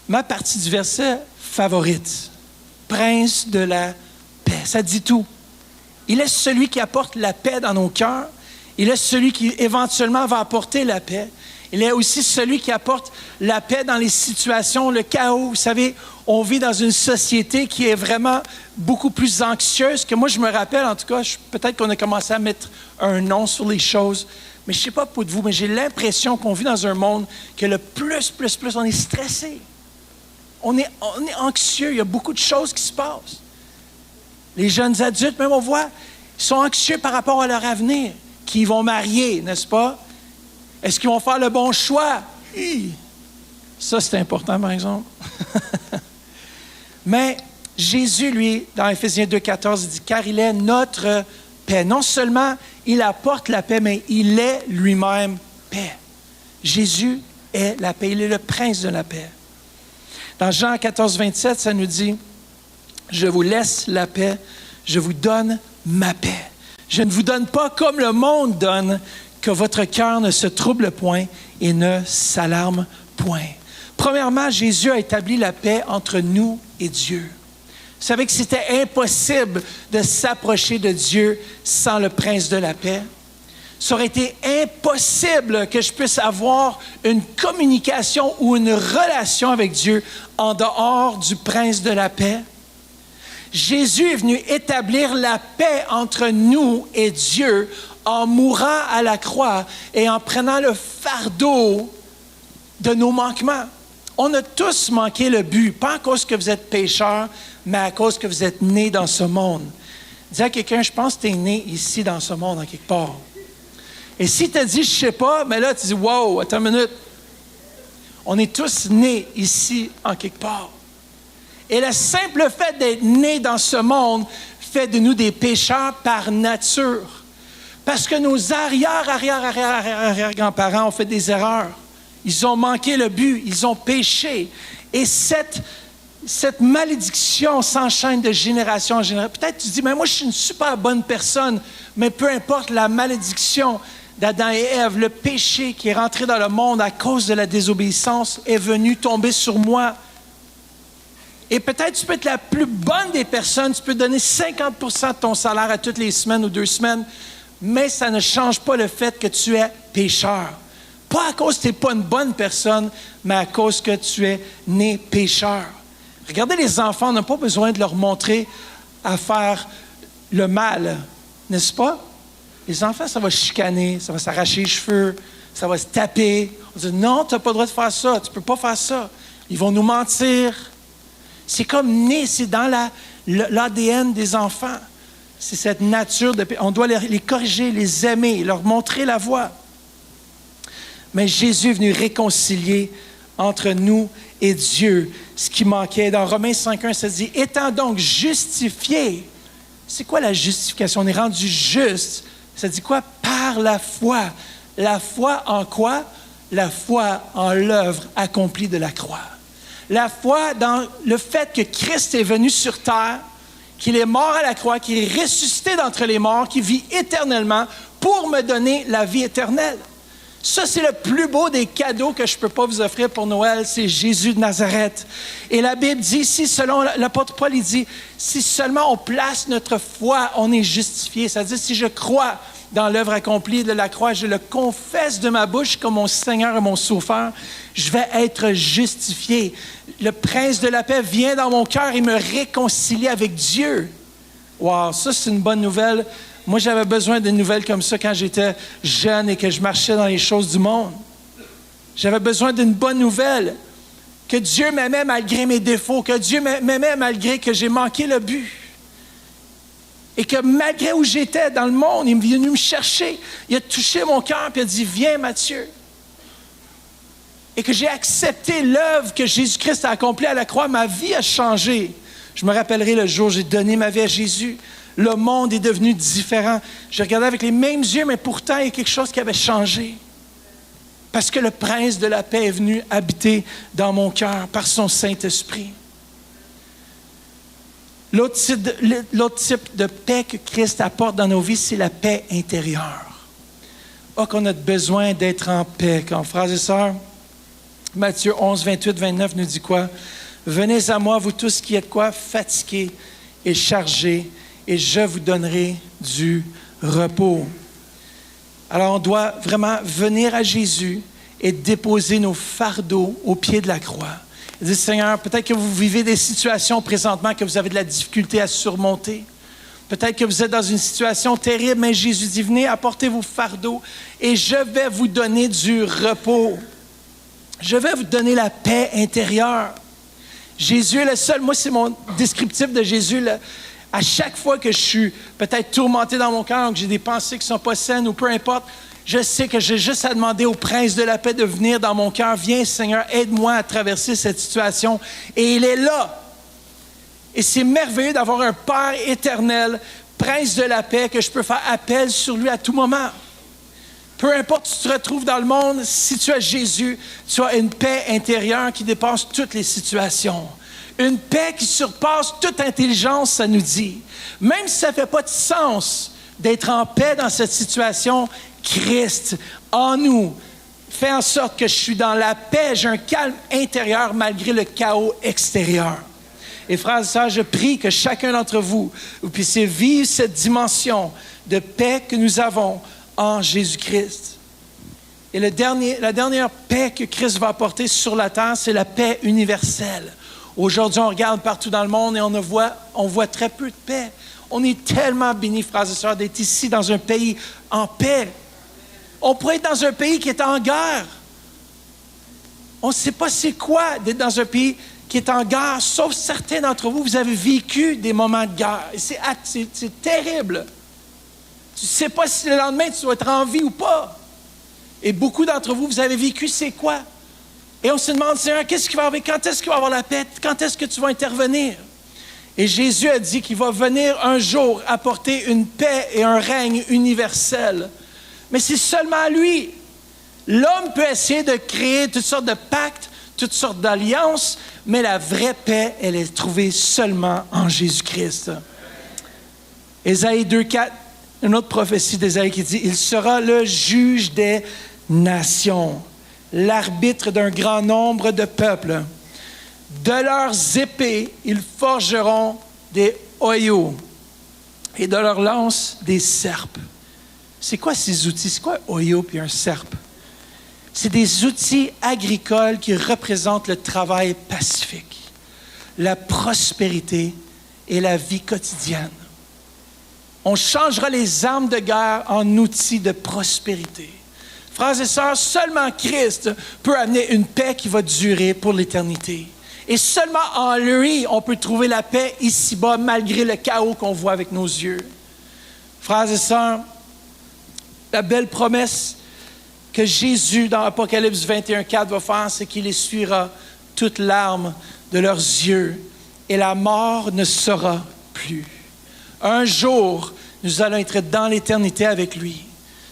ma partie du verset favorite. Prince de la paix. Ça dit tout. Il est celui qui apporte la paix dans nos cœurs. Il est celui qui éventuellement va apporter la paix. Il est aussi celui qui apporte la paix dans les situations, le chaos. Vous savez, on vit dans une société qui est vraiment beaucoup plus anxieuse que moi, je me rappelle, en tout cas, peut-être qu'on a commencé à mettre un nom sur les choses, mais je ne sais pas pour vous, mais j'ai l'impression qu'on vit dans un monde que le plus, on est stressé. On est anxieux, il y a beaucoup de choses qui se passent. Les jeunes adultes, même on voit, ils sont anxieux par rapport à leur avenir, qui vont marier, n'est-ce pas? Est-ce qu'ils vont faire le bon choix? Ça, c'est important, par exemple. Mais Jésus, lui, dans Éphésiens 2,14, il dit « Car il est notre paix. » Non seulement il apporte la paix, mais il est lui-même paix. Jésus est la paix. Il est le prince de la paix. Dans Jean 14, 27, ça nous dit « Je vous laisse la paix, je vous donne ma paix. Je ne vous donne pas comme le monde donne, que votre cœur ne se trouble point et ne s'alarme point. » Premièrement, Jésus a établi la paix entre nous et Dieu. Vous savez que c'était impossible de s'approcher de Dieu sans le prince de la paix. Ça aurait été impossible que je puisse avoir une communication ou une relation avec Dieu en dehors du prince de la paix. Jésus est venu établir la paix entre nous et Dieu en mourant à la croix et en prenant le fardeau de nos manquements. On a tous manqué le but, pas à cause que vous êtes pécheurs, mais à cause que vous êtes nés dans ce monde. Dis à quelqu'un, je pense que tu es né ici dans ce monde, en quelque part. Et si tu as dit, je ne sais pas, mais là, tu dis, wow, attends une minute. On est tous nés ici, en quelque part. Et le simple fait d'être nés dans ce monde fait de nous des pécheurs par nature. Parce que nos arrière-grands-parents ont fait des erreurs. Ils ont manqué le but, ils ont péché. Et cette malédiction s'enchaîne de génération en génération. Peut-être tu dis, mais moi je suis une super bonne personne, mais peu importe la malédiction d'Adam et Ève, le péché qui est rentré dans le monde à cause de la désobéissance est venu tomber sur moi. Et peut-être tu peux être la plus bonne des personnes, tu peux donner 50% de ton salaire à toutes les semaines ou 2 semaines, mais ça ne change pas le fait que tu es pécheur. Pas à cause que tu n'es pas une bonne personne, mais à cause que tu es né pécheur. Regardez les enfants, on n'a pas besoin de leur montrer à faire le mal, n'est-ce pas? Les enfants, ça va chicaner, ça va s'arracher les cheveux, ça va se taper. On dit non, tu n'as pas le droit de faire ça, tu ne peux pas faire ça. Ils vont nous mentir. C'est comme né, c'est dans l'ADN des enfants. C'est cette nature de... On doit les corriger, les aimer, leur montrer la voie. Mais Jésus est venu réconcilier entre nous et Dieu ce qui manquait. Dans Romains 5,1, ça dit « Étant donc justifiés ». C'est quoi la justification? On est rendu juste. Ça dit quoi? Par la foi. La foi en quoi? La foi en l'œuvre accomplie de la croix. La foi dans le fait que Christ est venu sur terre, qu'il est mort à la croix, qu'il est ressuscité d'entre les morts, qu'il vit éternellement pour me donner la vie éternelle. Ça, c'est le plus beau des cadeaux que je ne peux pas vous offrir pour Noël, c'est Jésus de Nazareth. Et la Bible dit ici, selon l'apôtre Paul, il dit, si seulement on place notre foi, on est justifié. C'est-à-dire, si je crois dans l'œuvre accomplie de la croix, je le confesse de ma bouche comme mon Seigneur et mon Sauveur, je vais être justifié. Le prince de la paix vient dans mon cœur et me réconcilie avec Dieu. Wow, ça c'est une bonne nouvelle. Moi, j'avais besoin d'une nouvelle comme ça quand j'étais jeune et que je marchais dans les choses du monde. J'avais besoin d'une bonne nouvelle. Que Dieu m'aimait malgré mes défauts, que Dieu m'aimait malgré que j'ai manqué le but. Et que malgré où j'étais dans le monde, il est venu me chercher. Il a touché mon cœur et il a dit, viens Mathieu. Et que j'ai accepté l'œuvre que Jésus-Christ a accomplie à la croix, ma vie a changé. Je me rappellerai le jour où j'ai donné ma vie à Jésus. Le monde est devenu différent. Je regardais avec les mêmes yeux, mais pourtant, il y a quelque chose qui avait changé. Parce que le prince de la paix est venu habiter dans mon cœur par son Saint-Esprit. L'autre type de paix que Christ apporte dans nos vies, c'est la paix intérieure. Oh, qu'on a besoin d'être en paix. Quand, frères et sœurs, Matthieu 11, 28, 29 nous dit quoi? « Venez à moi, vous tous qui êtes quoi? Fatigués et chargés, et je vous donnerai du repos. » Alors, on doit vraiment venir à Jésus et déposer nos fardeaux au pied de la croix. Il dit, Seigneur, peut-être que vous vivez des situations présentement que vous avez de la difficulté à surmonter. Peut-être que vous êtes dans une situation terrible, mais Jésus dit, venez apporter vos fardeaux et je vais vous donner du repos. Je vais vous donner la paix intérieure. Jésus est le seul, moi c'est mon descriptif de Jésus, là. À chaque fois que je suis peut-être tourmenté dans mon cœur, que j'ai des pensées qui ne sont pas saines ou peu importe, je sais que j'ai juste à demander au prince de la paix de venir dans mon cœur. Viens Seigneur, aide-moi à traverser cette situation. Et il est là. Et c'est merveilleux d'avoir un Père éternel, prince de la paix, que je peux faire appel sur lui à tout moment. Peu importe où tu te retrouves dans le monde, si tu as Jésus, tu as une paix intérieure qui dépasse toutes les situations. Une paix qui surpasse toute intelligence, ça nous dit. Même si ça ne fait pas de sens d'être en paix dans cette situation, Christ, en nous, fait en sorte que je suis dans la paix, j'ai un calme intérieur malgré le chaos extérieur. Et frères et sœurs, je prie que chacun d'entre vous, vous puissiez vivre cette dimension de paix que nous avons en Jésus-Christ. Et la dernière paix que Christ va apporter sur la terre, c'est la paix universelle. Aujourd'hui, on regarde partout dans le monde et on voit très peu de paix. On est tellement bénis, frères et sœurs, d'être ici dans un pays en paix. On pourrait être dans un pays qui est en guerre. On ne sait pas c'est quoi d'être dans un pays qui est en guerre, sauf certains d'entre vous, vous avez vécu des moments de guerre. Et c'est terrible. Tu ne sais pas si le lendemain, tu dois être en vie ou pas. Et beaucoup d'entre vous, vous avez vécu c'est quoi? Et on se demande, Seigneur, qu'est-ce qui va arriver? Quand est-ce qu'il va y avoir la paix? Quand est-ce que tu vas intervenir? Et Jésus a dit qu'il va venir un jour apporter une paix et un règne universel. Mais c'est seulement à lui. L'homme peut essayer de créer toutes sortes de pactes, toutes sortes d'alliances, mais la vraie paix, elle est trouvée seulement en Jésus-Christ. Ésaïe 2,4, une autre prophétie d'Ésaïe qui dit « Il sera le juge des nations, l'arbitre d'un grand nombre de peuples. De leurs épées, ils forgeront des oyaux et de leurs lances, des serpes. » C'est quoi ces outils? C'est quoi un oyau puis un serpe? C'est des outils agricoles qui représentent le travail pacifique, la prospérité et la vie quotidienne. On changera les armes de guerre en outils de prospérité. Frères et sœurs, seulement Christ peut amener une paix qui va durer pour l'éternité. Et seulement en lui, on peut trouver la paix ici-bas, malgré le chaos qu'on voit avec nos yeux. Frères et sœurs, la belle promesse que Jésus, dans Apocalypse 21,4, va faire, c'est qu'il essuiera toute larme de leurs yeux et la mort ne sera plus. Un jour, nous allons être dans l'éternité avec lui.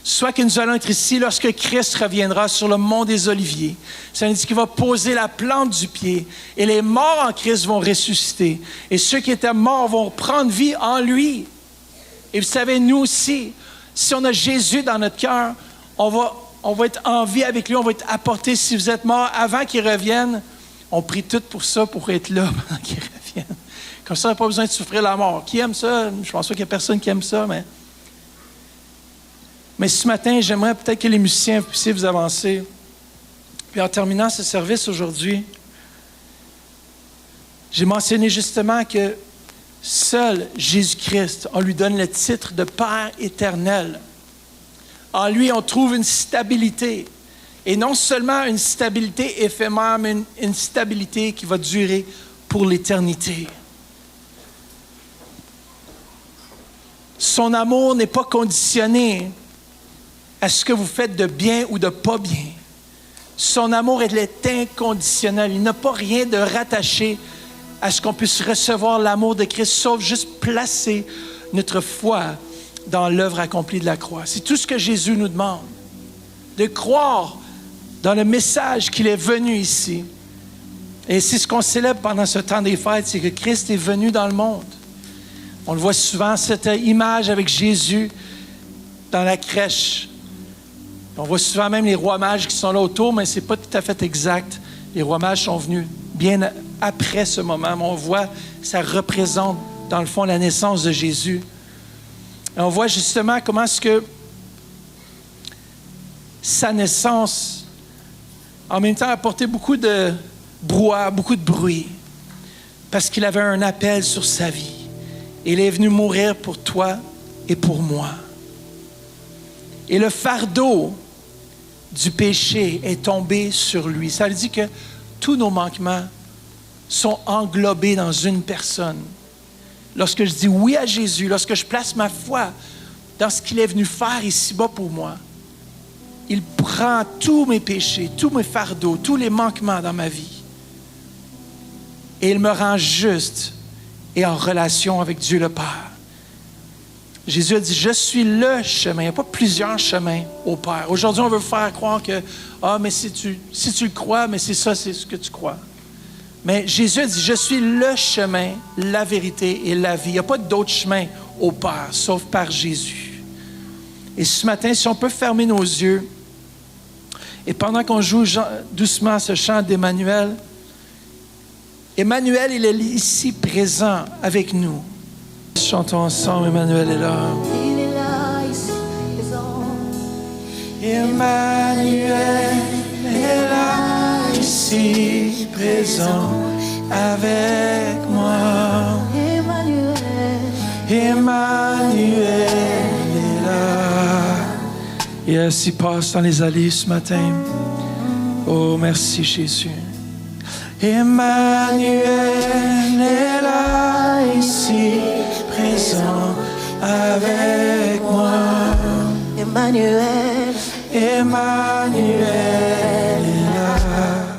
Soit que nous allons être ici lorsque Christ reviendra sur le mont des Oliviers. Ça veut dire qu'il va poser la plante du pied et les morts en Christ vont ressusciter. Et ceux qui étaient morts vont prendre vie en lui. Et vous savez, nous aussi, si on a Jésus dans notre cœur, on va être en vie avec lui, on va être apporté. Si vous êtes mort avant qu'il revienne, on prie tout pour ça, pour être là pendant qu'il revienne. Comme ça, on n'a pas besoin de souffrir la mort. Qui aime ça? Je pense pas qu'il y a personne qui aime ça, mais... Mais ce matin, j'aimerais peut-être que les musiciens puissent vous avancer. Puis en terminant ce service aujourd'hui, j'ai mentionné justement que seul Jésus-Christ, on lui donne le titre de Père éternel. En lui, on trouve une stabilité. Et non seulement une stabilité éphémère, mais une stabilité qui va durer pour l'éternité. Son amour n'est pas conditionné à ce que vous faites de bien ou de pas bien. Son amour est inconditionnel. Il n'a pas rien de rattaché à ce qu'on puisse recevoir l'amour de Christ, sauf juste placer notre foi dans l'œuvre accomplie de la croix. C'est tout ce que Jésus nous demande, de croire dans le message qu'il est venu ici. Et c'est ce qu'on célèbre pendant ce temps des fêtes, c'est que Christ est venu dans le monde. On le voit souvent, cette image avec Jésus dans la crèche. On voit souvent même les rois mages qui sont là autour, mais ce n'est pas tout à fait exact. Les rois mages sont venus bien après ce moment, mais on voit, ça représente dans le fond la naissance de Jésus. Et on voit justement comment est-ce que sa naissance, en même temps, apportait beaucoup de brouhaha, beaucoup de bruit, parce qu'il avait un appel sur sa vie. Il est venu mourir pour toi et pour moi. Et le fardeau du péché est tombé sur lui. Ça veut dire que tous nos manquements sont englobés dans une personne. Lorsque je dis oui à Jésus, lorsque je place ma foi dans ce qu'il est venu faire ici-bas pour moi, il prend tous mes péchés, tous mes fardeaux, tous les manquements dans ma vie. Et il me rend juste et en relation avec Dieu le Père. Jésus a dit, je suis le chemin. Il n'y a pas plusieurs chemins au Père. Aujourd'hui, on veut faire croire que, mais si tu le crois, mais c'est ça, c'est ce que tu crois. Mais Jésus a dit, je suis le chemin, la vérité et la vie. Il n'y a pas d'autre chemin au Père, sauf par Jésus. Et ce matin, si on peut fermer nos yeux, et pendant qu'on joue doucement ce chant d'Emmanuel, Emmanuel, il est ici présent avec nous. Chantons ensemble, Emmanuel est là. Il est là, ici, présent. Emmanuel est là, ici, présent, avec moi. Emmanuel est là. Et ainsi passe dans les allées ce matin. Oh, merci Jésus. Emmanuel est là, ici, présent avec moi. Emmanuel. Emmanuel est là.